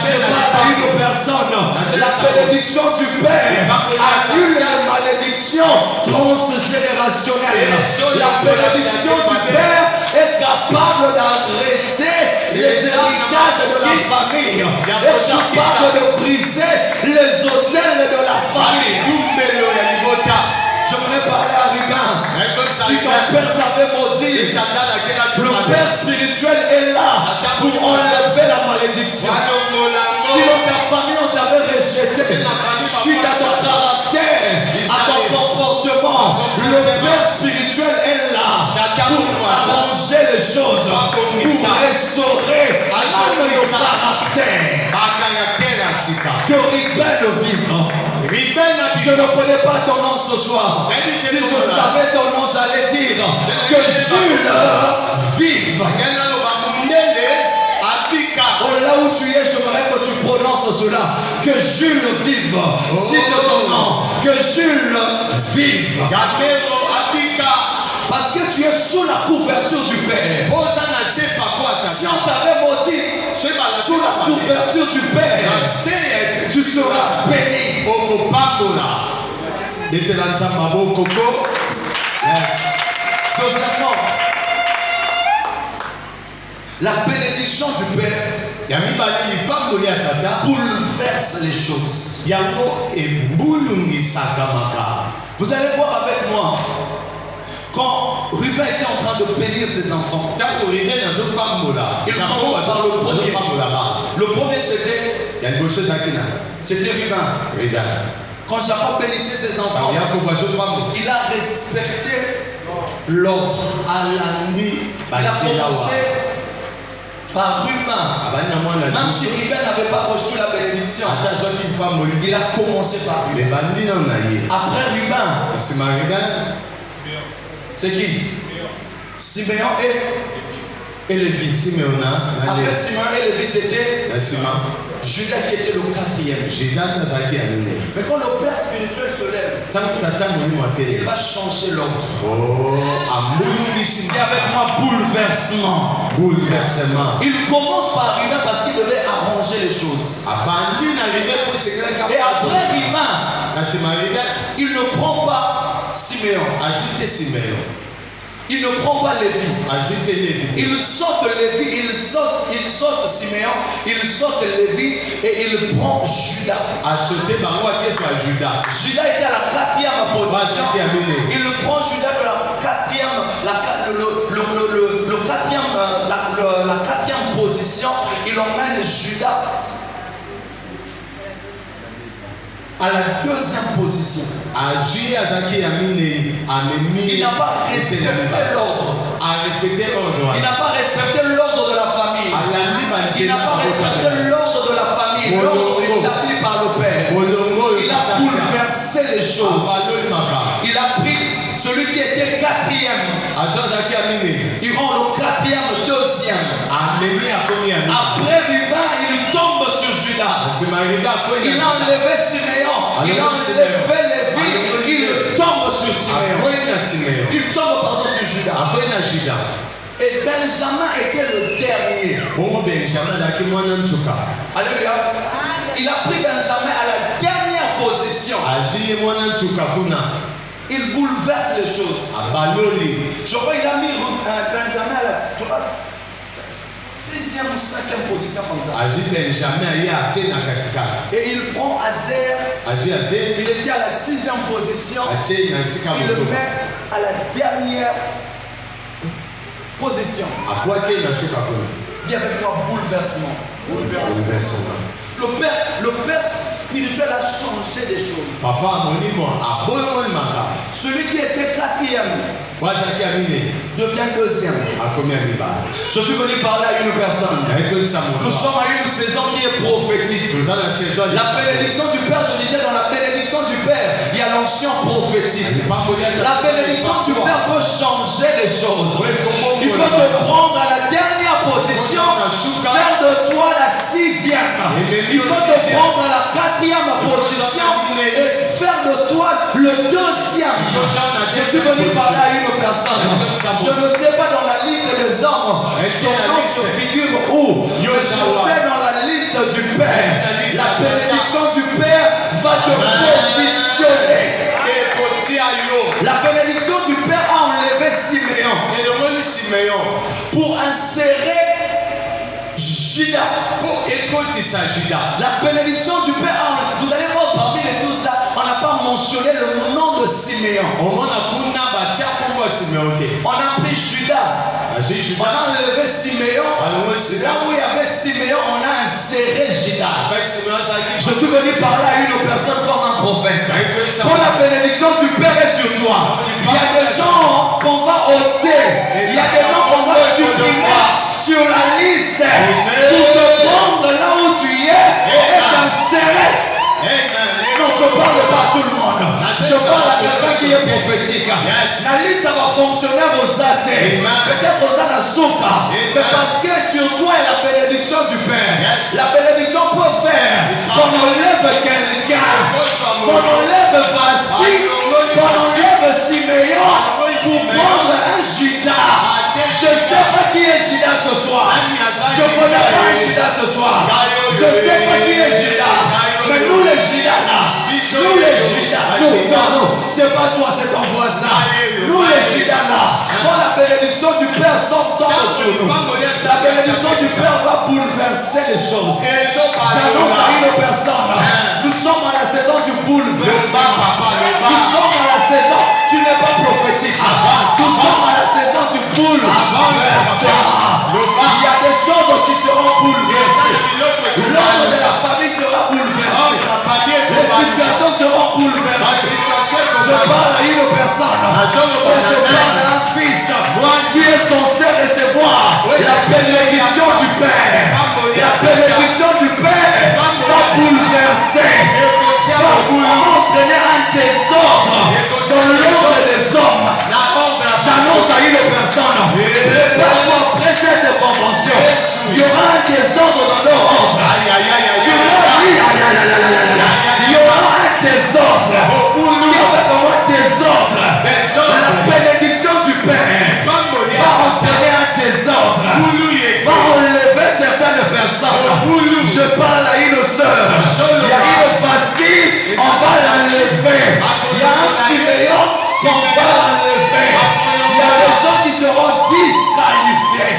Je parle à une personne. La bénédiction du Père annule la malédiction transgénérationnelle. La bénédiction du Père est capable d'arrêter les héritages de la famille, est capable de briser les autels de la famille. J'aimerais parler à Ruben. Si ton père t'avait maudit, le père spirituel est là pour enlever la malédiction. Si dans ta famille on t'avait rejeté, suite à ton caractère, à ton comportement, le père spirituel est là pour arranger les choses, pour restaurer le caractère. Que Ruben vive. Je ne connais pas ton nom ce soir. Si je savais ton nom, j'allais dire que Jules vive. Oh, là où tu es, j'aimerais que tu prononces cela. Que Jules vive. Cite ton nom. Que Jules vive. Parce que tu es sous la couverture du Père. Si on t'avait maudit sous la couverture du Père, tu seras béni. Deuxièmement, la bénédiction du Père bouleverse les choses. Vous allez voir avec moi. Quand Ruben était en train de bénir ses enfants, il commence par le premier. Le premier c'était Ruben. Quand Jacob bénissait ses enfants, il a respecté l'ordre. Il a commencé par Ruben. Même si Ruben n'avait pas reçu la bénédiction, il a commencé par Ruben. Après Ruben, c'est qui? Siméon et Lévi. Après Siméon et Lévi, c'était Judas qui était le quatrième. Mais quand le Père spirituel se lève, il va changer l'ordre. Et avec moi, bouleversement. Il commence par Ruben parce qu'il devait arranger les choses. Et après Ruben, il ne prend pas Siméon. Il ne prend pas Lévi. Il saute Lévi, il saute Siméon, il saute Lévi et il prend Judas. Judas était à la quatrième position. Il prend Judas de la quatrième position. Il emmène Judas à la deuxième position. Il n'a pas respecté l'ordre. Il n'a pas respecté l'ordre de la famille. Il n'a pas respecté l'ordre de la famille. L'ordre établi par le Père. Il a bouleversé les choses. Il a pris celui qui était quatrième. Il rend le quatrième deuxième. Après Ruben, il tombe sur Judas. Il a enlevé Siméon. Il a enlevé Lévi. Il tombe sur Siméon. Il tombe sur Judas. Et Benjamin était le dernier. bongo Benjamin azalaki mwana ntuka Alléluia. Il a pris Benjamin à la dernière position. azwi ye mwana ntuka kuna Il bouleverse les choses. abaloli Je crois qu'il a mis Benjamin à la 6e ou 5e position comme ça. azwi Benjamin aye atie na katikati Et il prend Azer. azwi aze Il était à la 6e position. atie na esika Il le motoba met à la dernière position. akwaki na suka kuna Il y avait quoi? Bouleversement. bouleversement Le père spirituel a changé des choses. papa molimo aboyongoli makambo Celui qui était 4e po azalaki ya minei devient 2e. akomi ya mibale Je suis venu parler à une personne. nayekolisa Nous moto sommes à une saison qui est prophétique. toza na saison La bénédiction du Père, je disais, dans la bénédiction du Père, il y a l'onction prophétique. La bénédiction du Père peut changer les choses. Il peut te prendre à la dernière position, faire de toi la 6e. Il peut te prendre à la 4e position et faire de toi le 2e. Je suis venu parler à une personne. Je ne sais pas dans la liste des hommes, son nom se figure où. Mais je sais dans la liste du Père. La bénédiction du Père va te positionner. ekotia yo La bénédiction du Père a enlevé Siméon elongoli simeon pour insérer Judas. po ekotisa juda La bénédiction du Père a enlevé. Vous allez voir parmi les 12 là, on n'a pas mentionné le nom de Siméon. omona kuna batia kombo ya simeon te On a pris Judas. azwi On juda a enlevé Siméon. alongoli Là simeon où il y avait Siméon, on a inséré Judas. apai simeon azalaki Je suis venu parler à une personne comme un prophète. Quand la bénédiction du Père est sur toi, il y a des gens qu'on va ôter, il y a des gens qu'on va supprimer sur la liste pour te prendre là où tu es et t'insérer. Non, je ne parle pas à tout le monde. Je parle à quelqu'un qui est prophétique. La liste va fonctionner aux athées. Peut-être aux anasuka. Mais parce que sur toi est la bénédiction du Père. La bénédiction peut faire qu'on enlève quelqu'un, qu'on enlève Vassi, qu'on enlève Siméon pour prendre un Judas. Je ne sais pas qui est Judas ce soir. Je ne connais pas un Judas ce soir. Je ne sais pas qui est Judas. Mais nous les Judas là, nous les Judas, non, c'est pas toi, c'est ton voisin. Nous les Judas là, quand la bénédiction du Père sort sur nous, la bénédiction du Père va bouleverser les choses. J'annonce à une personne, nous sommes à la saison du bouleversement. Nous sommes à la saison, tu n'es pas prophétique. Nous sommes à la saison du bouleversement. Il y a des choses qui seront bouleversées. L'ordre de la famille sera bouleversé. Les situations seront bouleversées. Je parle à une personne et je parle à un fils qui est censé recevoir la bénédiction du Père. La bénédiction du Père va bouleverser, va entraîner un désordre dans l'ordre des hommes. J'annonce à une personne, prépare-toi après cette convention. Il y aura un désordre dans leur ordre. Sur leur vie, il y aura un désordre. Il y aura comme un désordre. La bénédiction du Père va entraîner un désordre. Va enlever certaines personnes. Je parle à une sœur. Il y a une fatigue, on va l'enlever. Il y a un Siméon, on va l'enlever. Il y a des gens qui seront disqualifiés.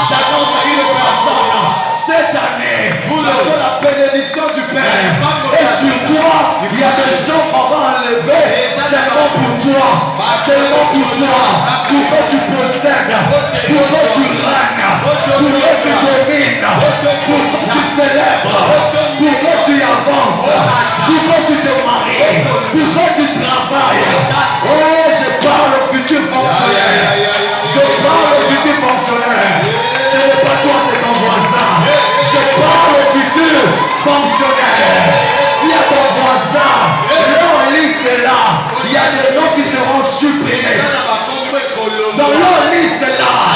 J'annonce à une personne, cette année, parce que la bénédiction du Père est sur toi. Il y a des gens qu'on va enlever seulement pour toi. Seulement pour toi. Pour que tu possèdes. Pour que tu règnes. Pour que tu domines. Pour que tu célèbres. Pour que tu avances. Pour que tu te maries. Pour que tu travailles. Oh, je parle au futur fonctionnaire. Je parle au futur fonctionnaire. Ce n'est pas toi, c'est ton voisin. Je parle au futur fonctionnaire. Dis à ton voisin, leur liste est là. Il y a des noms qui seront supprimés. Dans leur liste là,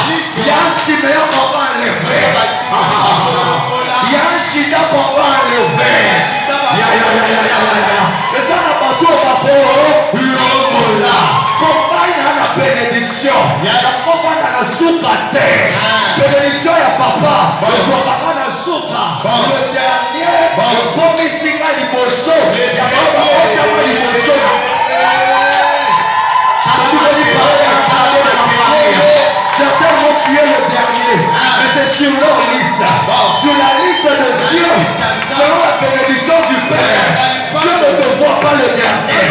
il y a un Siméon qu'on va enlever. Il y a un Judas qu'on va enlever. Et ça n'a pas tout à l'homme là. Compagne à la bénédiction. La compagne à la souka te. Bénédiction ya papa. Ezwaka na souka. Le dernier. Komisika liboso. Ya baba otama liboso. Certains vont tuer le dernier, mais c'est sur leur liste. Sur la liste de Dieu, selon la bénédiction du Père, Dieu ne te voit pas le dernier.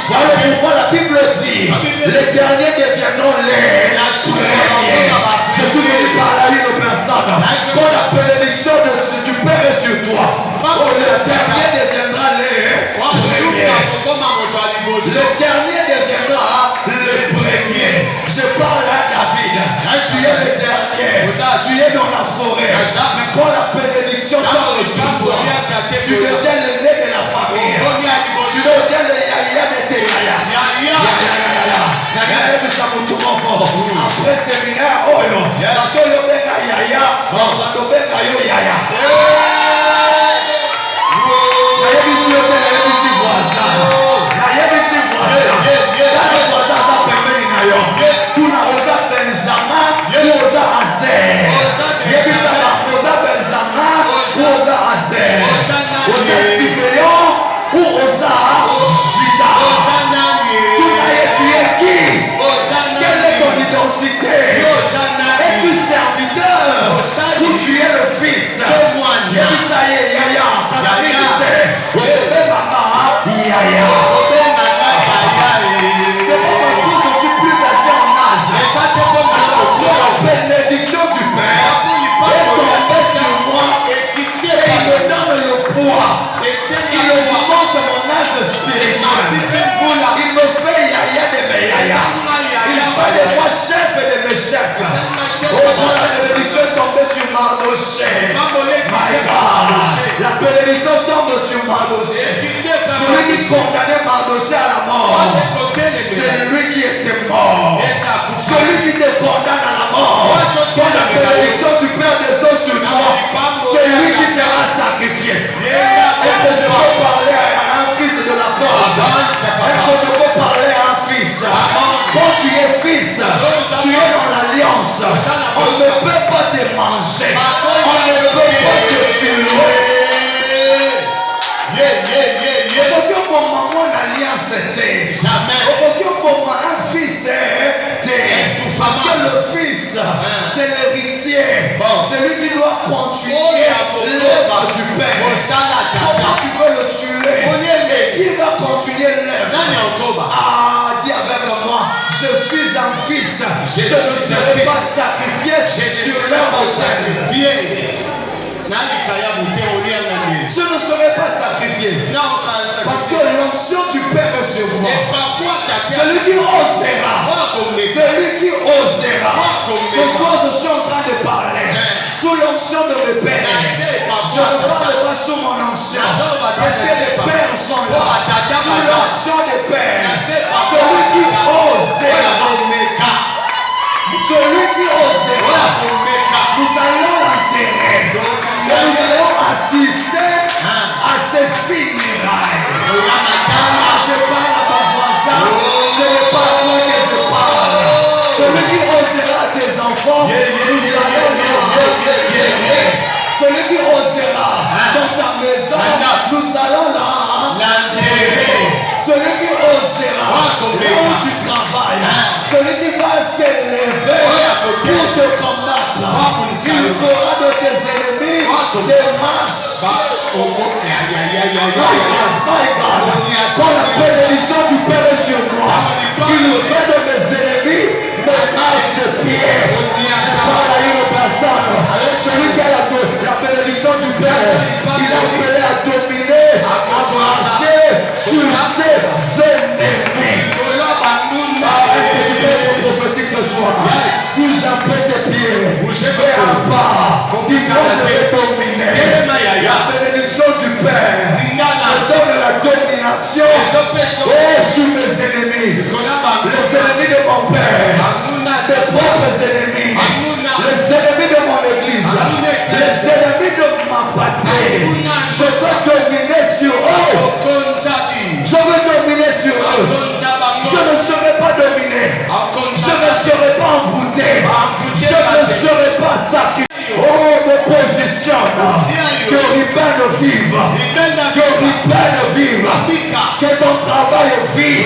Voilà pourquoi la Bible dit, les derniers deviendront les premiers. Je suis venu parler à une personne. Quand la bénédiction du Père est sur toi, le dernier deviendra les premiers. Le dernier deviendra le premier. Je parle à David. Tu es le dernier. Tu es dans la forêt. Mais quand la bénédiction tombe sur toi, tu deviens l'aîné de la famille. Tu deviens le yaya de tes yaya. Après séminaire, oh yo. Parce que yo benga yaya, on benga yo yaya. Nayebi si voisin. Nayebi si voisin. Kuna oza Benjamin, oza Azer. Yebisaka oza Benjamin, oza Azer. Oza Simeon, oza Juda. Kuna ye tu es qui? Quelle est ton identité? Es-tu serviteur ou tu es le fils? Yebisa ye yaya, katabite. Obe mama, yaya. Bénédiction du Père est tombée sur moi et il me donne le poids. Il augmente mon âge spirituel. Il me fait yaya de mes yaya. Il fait de moi chef et de mes chefs. Oh, la bénédiction est tombée sur Mardoché. La bénédiction tombe sur Mardoché. Celui qui condamnait Mardoché à la mort, c'est lui qui était mort. Celui qui te condamne à la mort, quand la bénédiction du Père descend sur toi, c'est lui qui sera sacrifié. Est-ce que je peux parler à un fils de la porte? Est-ce que je peux parler à un fils? Quand tu es fils, tu es dans l'alliance. On ne peut pas te manger. On ne peut pas te tuer. Au moment l'alliance était jamais. Au moment un fils était. Parce que le fils, c'est l'héritier. C'est lui qui doit continuer l'œuvre du Père. Comment tu veux le tuer? Qui va continuer l'œuvre? Ah, dis avec moi, je suis un fils. Je ne serai pas sacrifié sur l'œuvre sacrifiée. Je ne serai pas sacrifié. Parce que l'onction du Père est sur moi. Celui qui osera. Celui qui osera. Ce soir, je suis en train de parler sous l'onction de mes pères. Je ne parle pas sous mon onction. Parce que les pères sont là. Sous l'onction des pères. Celui qui osera. Celui qui osera. Nous allons l'enterrer. Nous allons assister à ces funérailles. Je parle à ton voisin. Ce n'est pas à toi que je parle. Celui qui osera tes enfants, nous allons l'enterrer. Celui qui osera dans ta maison, nous allons l'enterrer. Celui qui osera là où tu travailles, celui qui va s'élever pour te combattre, il fera de tes ennemis des marches. Quand la bénédiction du Père est sur moi, il fait de mes ennemis mes marches de pied. Je parle à une personne. Celui qui a la bénédiction du Père, il a appelé à dominer, à marcher sur ses ennemis. Est-ce que tu peux être prophétique ce soir? Si j'appelle tes pieds, fais un pas. Dis-moi, je vais dominer. La bénédiction du Père me donne la domination sur mes ennemis. Les ennemis de mon Père, mes propres ennemis, les ennemis de mon église, les ennemis de ma patrie. Je veux dominer sur eux. Je veux dominer sur eux. Je ne serai pas dominé. Je ne serai pas envoûté. bénédiction que Ruben vive, que Ruben vive, que ton travail vive,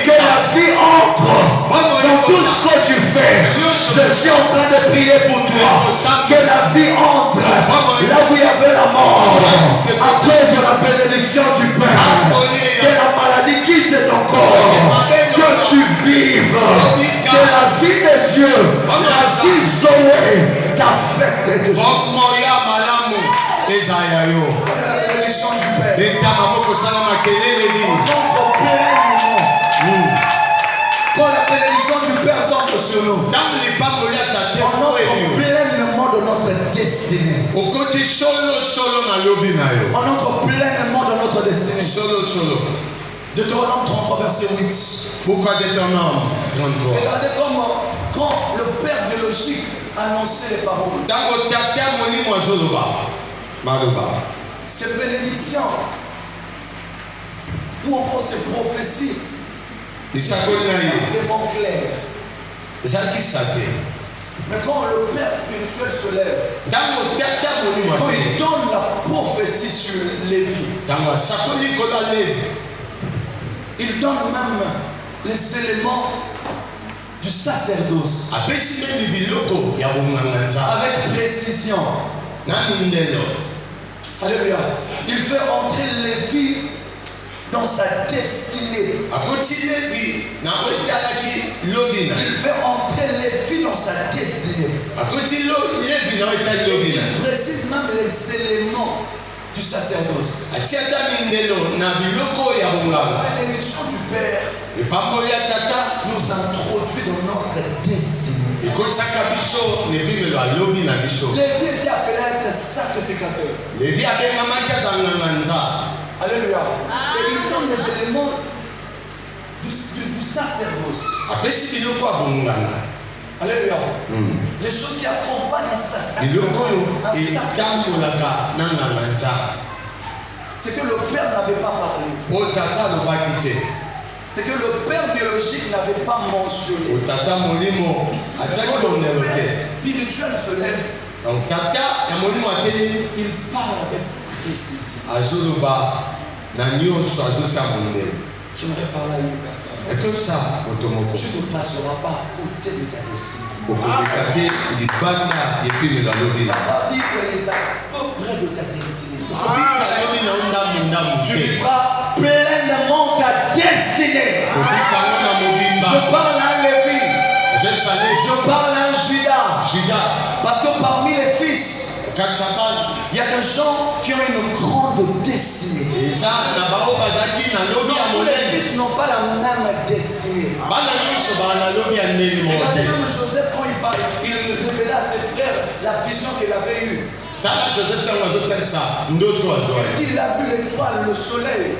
que la vie entre dans tout ce que tu fais. Je suis en train de prier pour toi, que la vie entre là où il y avait la mort, à cause de la bénédiction du Père, que la maladie quitte ton corps, que tu vives, que la vie de Dieu, la vie Zoé, t'affecte de Dieu. Bénédiction du Père. Quand la bénédiction du Père tombe sur nous, on entre pleinement de notre destinée. On entre pleinement de notre destinée. Deutéronome 33, verset 8. Pourquoi Deutéronome 33? Regardez comment, quand le Père biologique annonçait les paroles, ces bénédictions, ou encore ces prophéties, vraiment claires. Mais quand le Père spirituel se lève, quand il donne la prophétie sur Lévi, il donne même les éléments du sacerdoce avec précision. Alléluia. Il fait entrer Lévi dans sa destinée. Il fait entrer Lévi dans sa destinée. Il précise même les éléments du sacerdoce. La bénédiction du Père nous introduit dans notre destinée. Lévi était appelé à être sacrificateur. Alléluia. Et il donne les éléments du sacerdoce. Alléluia. Les choses qui accompagnent un sacerdoce. C'est que le Père n'avait pas parlé. C'est que le Père biologique n'avait pas mentionné. Le Père spirituel se lève. Il parle avec précision. J'aimerais parler à une personne. Tu ne passeras pas à côté de ta destinée. La Bible dit que les à peu près de ta destinée. Tu vivras pleinement ta destinée. Je parle à Lévi. Je parle à Judas. Parce que parmi les fils, il y a des gens qui ont une grande destinée. Tous les fils n'ont pas la même destinée. Regardez même Joseph quand il parle, il révélait à ses frères la vision qu'il avait eue. Il a vu l'étoile, le soleil.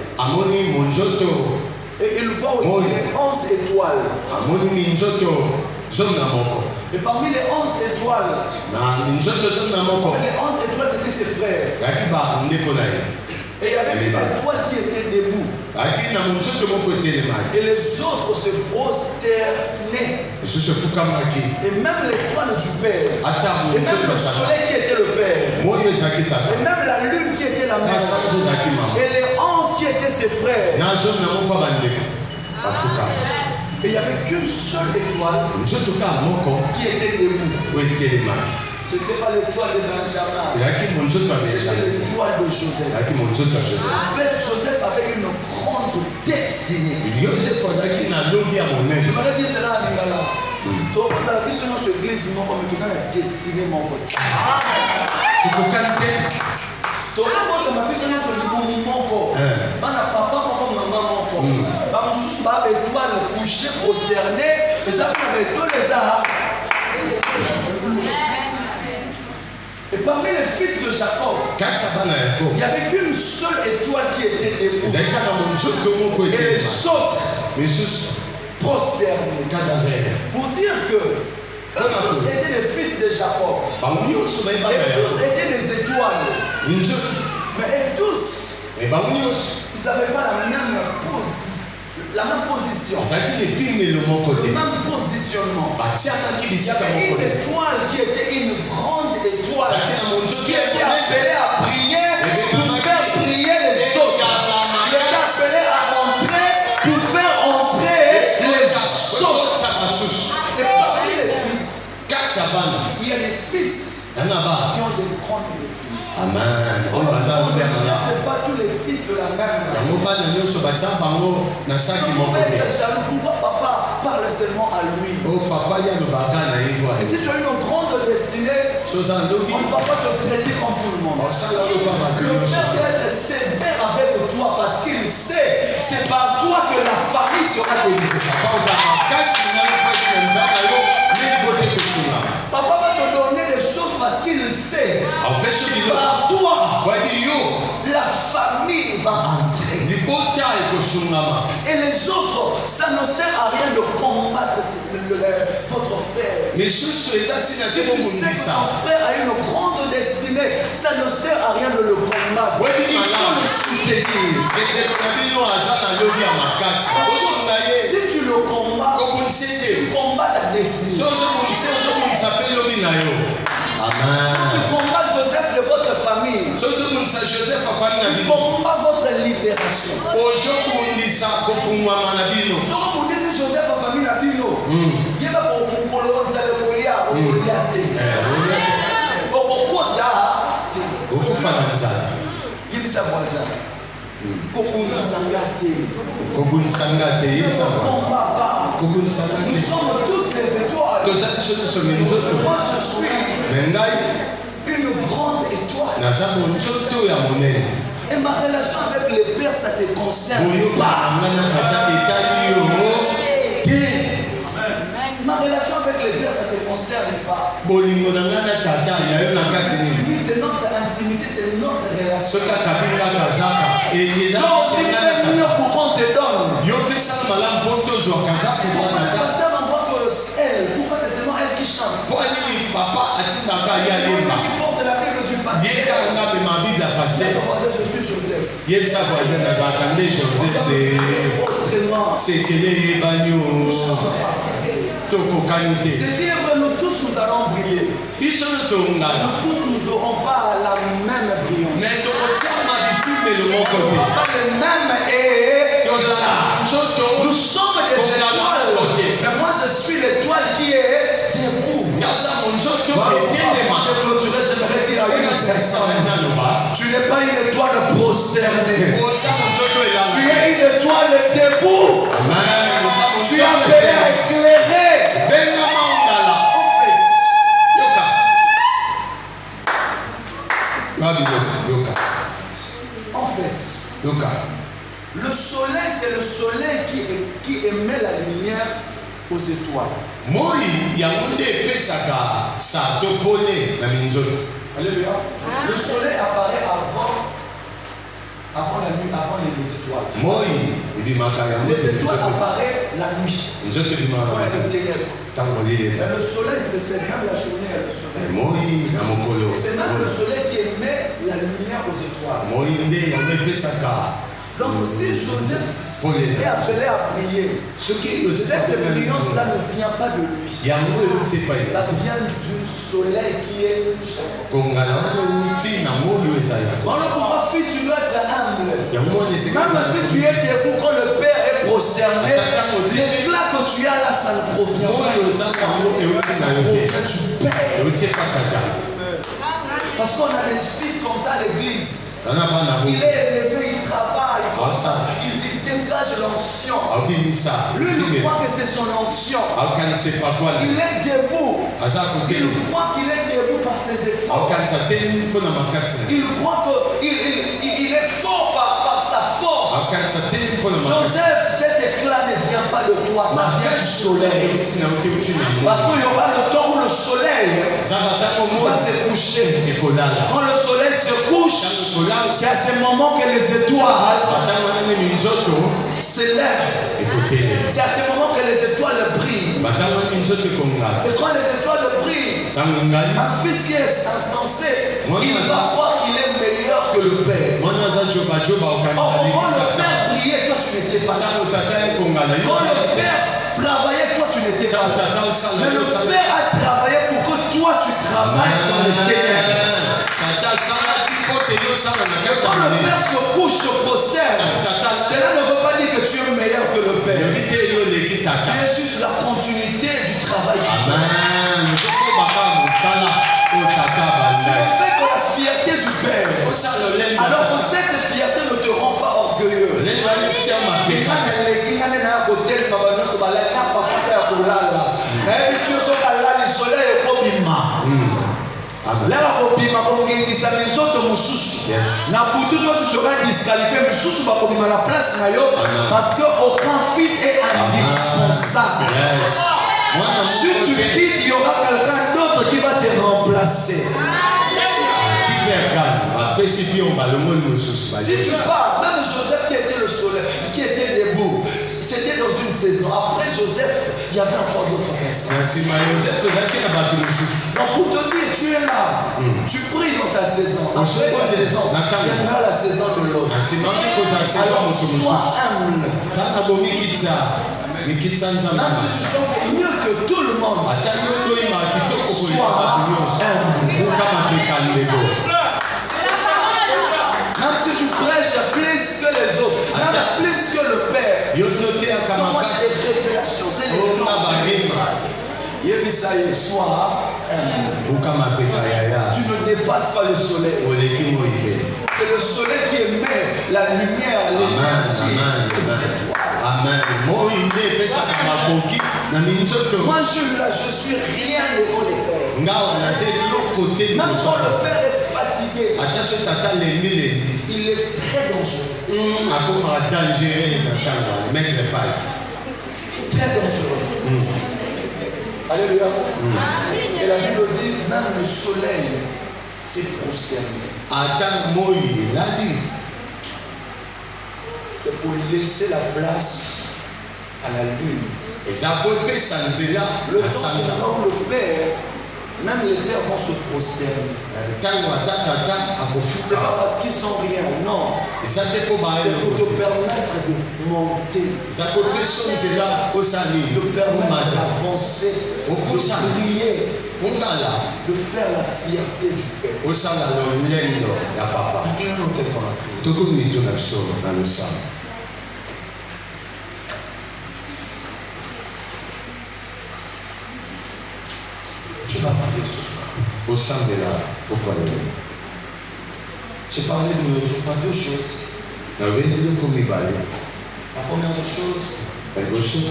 Et il voit aussi les 11 étoiles. Et parmi les 11 étoiles, les 11 étoiles c'était ses frères. Et il y avait une étoile qui était debout. Et les autres se prosternaient. Et même l'étoile du Père. Et même le soleil qui était le Père. Et même la lune qui était la mère. Et les 11 qui étaient ses frères. Et il n'y avait qu'une seule étoile qui était debout. Ce n'était pas l'étoile de Benjamin. C'était l'étoile de Joseph. En fait, Joseph avait une grande destinée. J'aimerais dire cela à Lingala. Donc, vous avez vu sur notre église, mais tu as la destinée, mon pote. Donc, quand tu as vu sur notre église, mon pote, papa, maman, mon pote. Sous ma étoile couchée, prosternée, les hommes avaient tous les arts. Et parmi les fils de Jacob, il n'y avait qu'une seule étoile qui était debout. Et les autres prosternés. Pour dire que tous étaient les fils de Jacob. Et tous étaient des étoiles. Mais tous, ils n'avaient pas la même position. la même position, azalaki na epimelo moko le te même positionnement. batiakaki Il y bisika avait moko une te étoile qui était une grande étoile azalaki na monzoto qui ya était monene appelée à prier pour faire prier les autres. Il était appelé à entrer pour faire entrer les autres. kozosaka susu Et parmi les fils, kati ya bana il y a des fils yana bana qui ont des grandes destinées. amen oyo baza On lobe ya ne malamu pas tous les fils de la même mère. yango bana nyonso batia bango na saki Comment moko te être jaloux? Pourquoi papa parle seulement à lui? oyo papa ye alobaka na ye Et kwa si tu as une grande destinée, so oza ndoki on ne va pas te traiter comme tout le monde. osala loba bato Le nyonso Père doit être sévère avec toi parce qu'il sait, c'est par toi que la famille sera délivrée. papa ozala makasi na lopaki na nzaka yo ndenge te kosunga Papa va te donner des choses parce qu'il sait, apesi c'est biloko par toi wadi yo la famille va entrer. libota ekosungama Et les autres, ça ne sert à rien de combattre votre frère. misusu eza ntina Si te tu sais que kobundisa ton frère a une grande destinée, ça ne sert à rien de le combattre. Il faut le soutenir. ekeko na bino aza na lobi ya makasi osunga ye Si tu le combats, kobundisa tu ete combats la destinée. so ozobundisa mpe lobi na yo Tu amen combats Joseph de votre famille. so ozobundisa joseph afani na Tu bino combats votre libération. ozobundisa kofungwama na bino Soki vous dites Joseph a famille na bino, yeba bokolo nzale kolia okolia te. Okokota te. okufa na nzala Yebisa voisin. Kokundisanga te. kobundisanga te yebisa voisin Combat pas. kobundisanga Nous te sommes tous les étoiles. toza biso nyonso minzoto Moi je suis me ngai une grande étoile. naza monzoto ya monene Et ma relation avec les pères, ça te concerne boyoka pas. na ngai na tata etali yo te Ma relation avec les pères, ça te concerne pas. bolingo na ngai na tata ya yo na kati nini C'est notre intimité, c'est notre relation. soki akabi kaka zaka eza Donc, si tu fais mieux pour qu'on te donne, yo pesala malamu mpo tozwaka za pourquoi kokwana le kaka pasteur n'envoie que elle? Pourquoi c'est seulement elle qui chante? mpo nini papa atindaka ye alemba Qui porte la Bible du ye pasteur? kaka nga mema bible ya paster Je suis Joseph. yebisa voisin nazalaka nde joseph te Autrement, sekele eyebani o tokokani te c'est-à-dire que nous tous nous allons briller. biso tongana Nous tous nous n'aurons pas la même brillance. me tokotiama bipimelo moko te Pas le même et tozala nzoto nous sommes des étoiles. Mais moi je suis l'étoile qui est debout. yaza monzoto Avant etelema de clôturer, j'aimerais dire à une personne, naloba tu n'es pas une étoile prosternée. oza monzoto Tu elala es une étoile debout. amen oza Tu es appelé à éclairer. bengama ondala En fait, yoka babilo yoka en fait, yoka le soleil, c'est le soleil qui émet la lumière aux étoiles. moi yango nde epesaka sa to pole na minzoto Alléluia. Le soleil apparaît avant la nuit, avant les étoiles. moi ebimaka yango Les te étoiles minzoto apparaissent la nuit. nzoto ebimaka Quand il y a des ténèbres. ntango liye Mais eza le soleil, c'est même la journée et le soleil. moi na mokolo Et c'est même le soleil qui émet la lumière aux étoiles. moi nde yango epesaka Donc si Joseph pole est appelé à prier, soki cette brillance-là ne vient pas de lui. yango euti epai Ça vient du soleil qui est kongala wana euti na moyo ezala voilà pourquoi fils tu dois être humble. yango wana esika Même si tu es debout quand le Père est prosterné, l'éclat que tu as là, ça ne provient pas. moyo eza nango euti na yo te Du Père. euti ekakata Parce qu'on a des fils comme ça à l'église. tana bana Il bo est élevé, il travaille, Awesome. il dégage l'onction. abimisa Lui, il croit que c'est son onction. aokanisa epakwana Il est debout. aza Il kokelo croit qu'il est debout par ses efforts. aokanisa te mpo na makasi na Il croit qu'il est fort par sa force. aokanisa te mpo na makasi Joseph, cet éclat ne vient pas de toi, ça vient du soleil. euti na ote euti na ngo Parce qu'il y aura le temps où le soleil zaka ntango va moi se coucher. ekolala Quand le soleil se couche, ntango ekolala c'est à ce moment que les étoiles batango wana nde minzoto se lèvent. ekotelema C'est à ce moment que les étoiles brillent. batango wana minzoto ekongala Et quand les étoiles brillent, ntango ngali un fils qui est insensé, il va croire qu'il est meilleur que le Père. mwana aza jobajoba Or, okanisa quand le likitaka Père priait, toi tu n'étais pas là. Ntango tata ekongala yo. Quand le père travaillait, toi tu n'étais pas Ntango là. tata osala Mais le yo osala. père a travaillé pour que toi tu travailles dans les ténèbres. Tata asalaki po te yo osala na kati Quand ya le monene. père se couche, se prosterne, cela ne veut pas dire que tu es meilleur que le père. Yobi te yo oleki Tu tata. es juste la continuité du travail du père. Amen. Okokoba mosala oyo tata Tu bandaki. ne fais que la fierté du père. Osala olenge Alors que tata. cette fierté ne te rend pas orgueilleux. Olenge wani tia mapeka. Amen. Là, bakobima kongengisa minzoto mosusu na butu to tu seras disqualifié mosusu bakobima na place na yo parce que aucun fils est indispensable. Yes. Mwana Si tu moko te. quittes, il y aura quelqu'un d'autre qui va te remplacer. bapesi mpe balongoli mosusu. Si tu pars, même Joseph qui était le soleil, qui était debout, c'était dans une saison. Après Joseph, il y avait encore d'autres personnes. na nsima yosefu ezalaki na bato mosusu. Donc pour te dire, tu es là, tu pries dans ta saison. Après ta saison, viendra la saison de l'autre. na nsima mpe kozala seza Alors moto sois mosusu. humble. saka bomikitisa mikitisa nzambe Même si tu chantes mieux que tout le monde, ata yo toyimaka kitoko koleka sois bato nyonso humble. okama peka ndeko. Même si tu prêches plus que les autres, même plus que le Père. yo toteyaka Donc moi j'ai makasi des révélations, j'ai des Oh, noms, ma j'ai des baguette. grâces. Yebisa sois humble. okama peka yaya Tu ne dépasses pas le soleil. oleki moyibe. C'est le soleil qui émet la lumière, l'énergie. Et c'est toi. amen. moi nde epesaka makoki na minzoto. Moi je suis rien devant les pères. ngawa naza eloko te Même quand kosala. le père est fatigué, ata so tata lembi il est très dangereux. akomaka dangere na ntango maître pale. Très dangereux. Alléluia. Et la Bible dit, même le soleil s'est prosterné. ata moi elali C'est pour laisser la place à la lune. eza kopesa nzela Le na temps sanza. où le père, même les pères vont se prosterner. ntango ata tata C'est akofika pas parce qu'ils sont rien, non. eza te mpo C'est pour te baeloko permettre de monter, eza kopesa nzela osali de permettre omata d'avancer, de prier, ongala de faire la fierté du Père. osala lolendo ya papa. Inclinons nos têtes dans la prière. tokomi to na biso na losala. Tu vas prier ce soir. osambela okwalela J'ai parlé deux choses. nabeli eloko mibale. La première des choses, ya liboso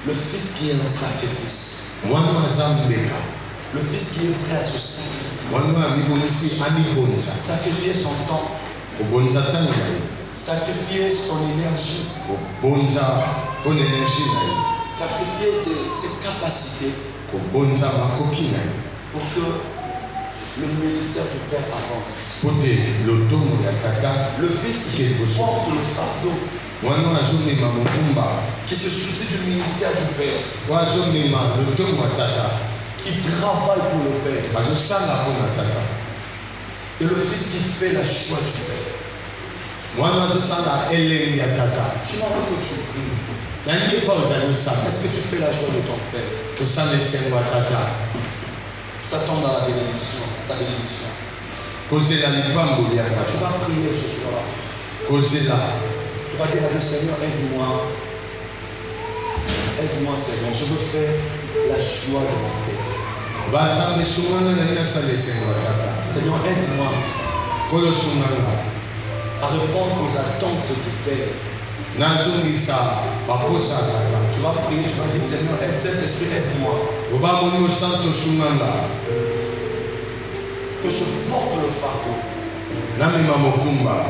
le Fils qui est un sacrifice. mwana aza mbeka, Le Fils qui est prêt à se sacrifier. mwana amibonisi amibonisa Sacrifier son temps, kobonza ntango na ye, sacrifier son énergie, kobonza mpona energie na ye, sacrifier ses capacités kobonza makoki na ye pour que le ministère du Père avance. mpo te lotomo ya tata. Le Fils qui porte le fardeau, mwana azomema mokumba, qui se soucie du ministère du Père, oyo azomema lotomo ya tata, qui travaille pour le Père. azosala mpona tata. Et le Fils qui fait la joie du Père. mwana azosala elengi ya tata. Je m'en que tu pries. yangi epa ozali osala Est-ce que tu fais la joie de ton Père? kosala esengo ya tata, S'attendre à la bénédiction, à sa bénédiction. kozela lipamboli ya Tu tata, vas prier ce soir. kozela. Tu vas dire à Dieu, Seigneur, aide-moi. Aide-moi, Seigneur. Je veux faire la joie de mon Père. banzambe sungana na ye asala esengo ya tata, Seigneur, aide-moi oyo sunganga à répondre aux attentes du Père. nazongisa baposa ya tata. Tu vas prier, tu vas dire, Seigneur, aide cet esprit, aide-moi. obamoni osanto sunganga Que je porte le fardeau. namema mokumba,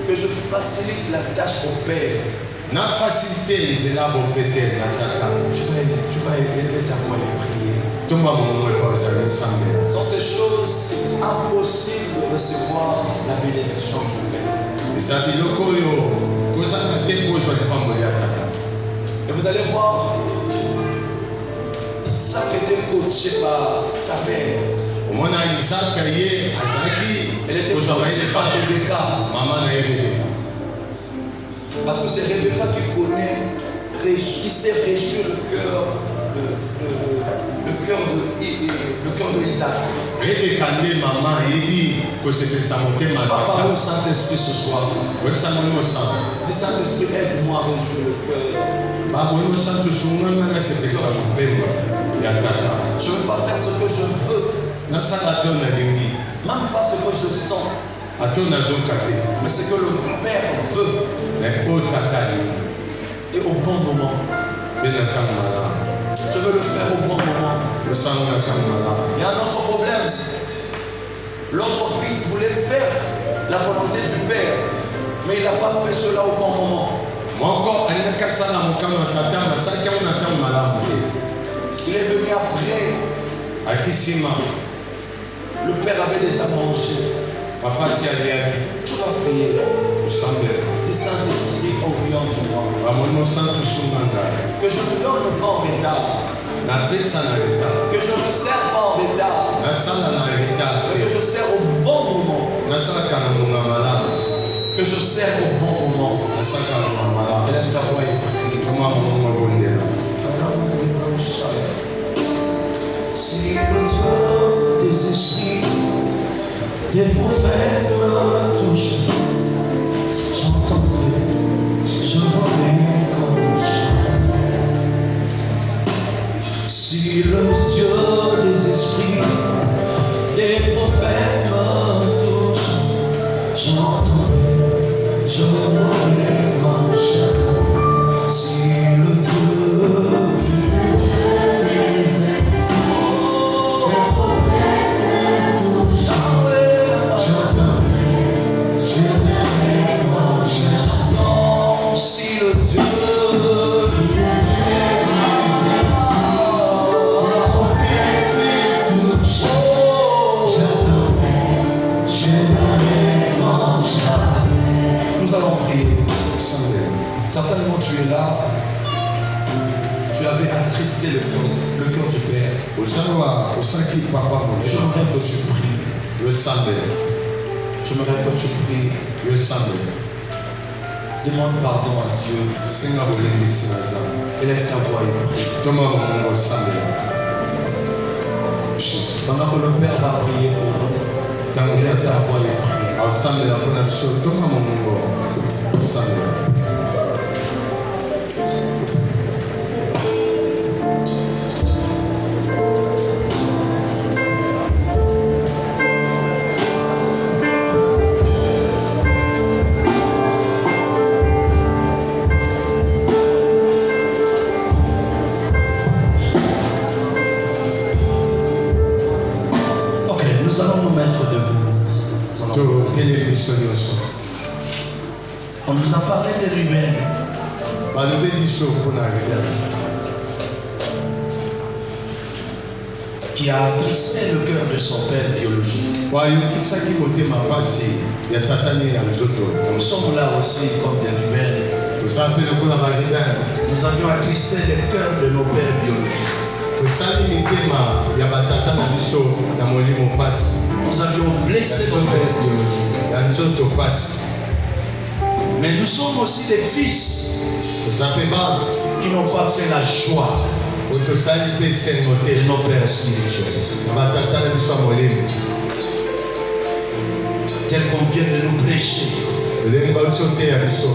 Que je facilite la tâche au Père. na facilité nzela bopete na tata. Tu vas élever ta voix et prier. tomba mongo epa ozali nsambela. Sans ces choses, c'est impossible de recevoir la bénédiction du Père. eza biloko oyo kozanga te kozwa lipamboli ya tata. Et vous allez voir, ça fait été coaché par sa mère. omona Isaac ye azalaki Elle était kozwa protégée par Rebecca. mama na ye Rebeka. Parce que c'est Rebecca qui connaît, qui sait régir le cœur de Isaac. Rebeka nde mama ayebi kosepelisa motema Je vais parler au Saint-Esprit ce soir. oyebisa molimo santu Dis Saint-Esprit, aide-moi à régir le cœur. molimo santu sunganga nasepelisa motema ya tata Je ne veux pas faire ce que je veux, nasala to nalingi même pas ce que je sens, ato nazoka te mais ce que le Père veut me oyo tata alingi et au bon moment. mpe na ntango malamu Je veux le faire au bon moment. osango na ntango malamu. Il y a un autre problème. L'autre fils voulait faire la volonté du Père, mais il n'a pas fait cela au bon moment. moko alingaki asala mokano ya tata basalaki yango na ntango malamu te Il est venu après. alaki nsima Le Père avait déjà mangé. papa si aliaki Tu vas prier. osambela Le Saint-Esprit oriente-moi. bamolimo santu sunganga Que je ne donne pas en retard. napesa na retard Que je ne sers pas en retard. nasala na retard Mais que je sers au bon moment. nasalaka na ngonga malamu Que je sers au bon moment. nasalaka na ngonga malamu Élève ta voix et prie. koma mongongo bondela Si le Dieu des esprits, des prophètes me touchent, j'entendrai, je verrai comme chant. Si le Dieu des esprits, des prophètes me touchent, j'entendrai, je verrai comme chant. Si le Dieu si le Dieu nous allons prier. Certainement tu es là, tu avais attristé le cœur du Père. osaki papa J'aimerais que motema tu pries. yosambela J'aimerais que tu pries. yosambela Demande pardon à Dieu. singa bolembisi na nzambe Élève ta voix et prie. toma mongongo osambela Pendant que le Père va prier pour nous, ntango élève ta voix et prie. osambela mpona biso toma mongongo osambela Ok, nous allons nous mettre debout. tokele biso nyonso On nous a parlé de Ruben. balobe biso mpona rebel Qui a attristé le cœur de son père biologique. bayokisaki motema pasi ya tatani ya nzoto Nous sommes là aussi comme des Ruben. toza mpe lokola barebel Nous avions attristé le cœur de nos pères biologiques. tosali mitema ya batata na biso ya molimo pasi Nous avions blessé nos pères biologiques. ya nzoto pasi Mais nous sommes aussi des fils toza mpe bana qui n'ont pas fait la joie oyo tosali mpe esengo de te nos pères spirituels. na batata na biso ya molimo Tel qu'on vient de nous prêcher. elengi bauti te ya biso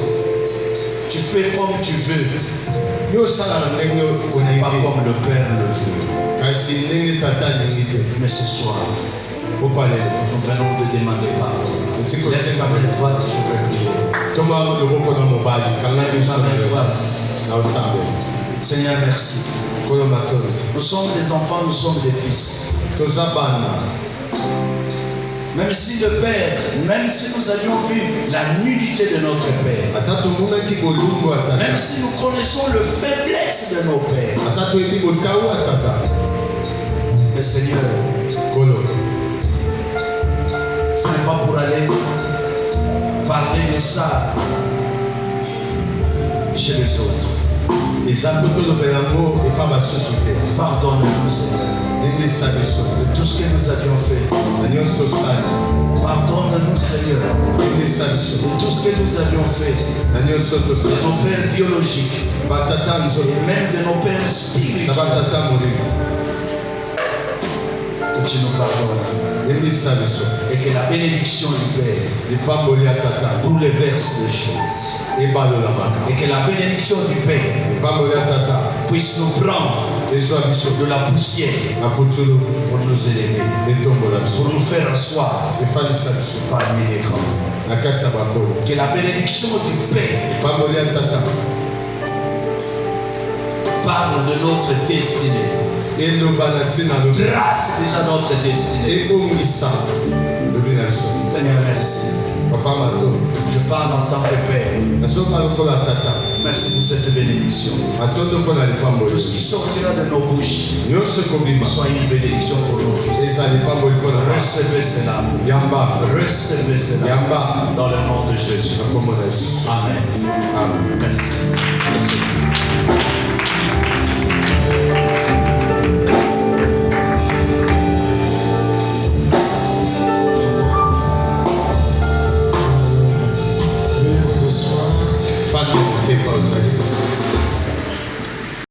Tu fais comme tu veux, yo osala na ndenge ce n'est pas olingi comme le Père le veut. kasi ndenge tata alingi te Mais ce soir, popa lelo nous venons de demander pardon. otiki Lève ta kosenga main droite, je vais prier. tomba loboko na mobali kanga Lève biso ta main droite. na osambela Seigneur, merci. kolo matolisi Nous sommes des enfants, nous sommes des fils. toza bana Même si le Père, même si nous avions vu la nudité de notre Père, ata tomonaki bolungu ya tata même si nous connaissons le faiblesse de nos pères, ata toyebi botawu ya tata le Seigneur, kolo ce n'est pas pour aller parler de ça chez les autres. eza mpo toloba yango epa basusu te Pardonne-nous, Seigneur. Yembisa biso. de tout ce que nous avions fait. Na nyonso tosali. Pardonne-nous, Seigneur, Yembisa biso. de tout ce que nous avions fait, Na nyonso de tosali. nos pères biologiques Batata nzolo. et même de nos pères Na spirituels. batata molimo. Que tu nous pardonnes Yembisa biso. et que la bénédiction du Père Lipamboli ya tata. bouleverse les choses. Ebalolamaka. Et que la bénédiction du Père Lipamboli ya tata. puisse nous prendre Ezwa biso. de la poussière Na putulu. pour nous élever, Etombola biso. pour nous faire asseoir Efalisa biso. parmi les grands. Na kati ya bakolo. Que la bénédiction du Père Lipamboli ya tata. parle de notre destinée. Eloba na ntina lobi. Trace déjà notre destinée. Ebongisa. Lobi na biso. Seigneur, merci. Papa mato. Je parle en tant que Père. Nasoka lokola tata. Merci pour cette bénédiction. Atondo mpona lipamboli. Tout ce qui sortira de nos bouches Nyonso ekobima. soit une bénédiction pour nos fils. Eza lipamboli mpona basi. Recevez cela. Yamba. Recevez cela. Yamba. Dans le nom de Jésus. Na kombo na Yesu. Amen. Amen. Merci.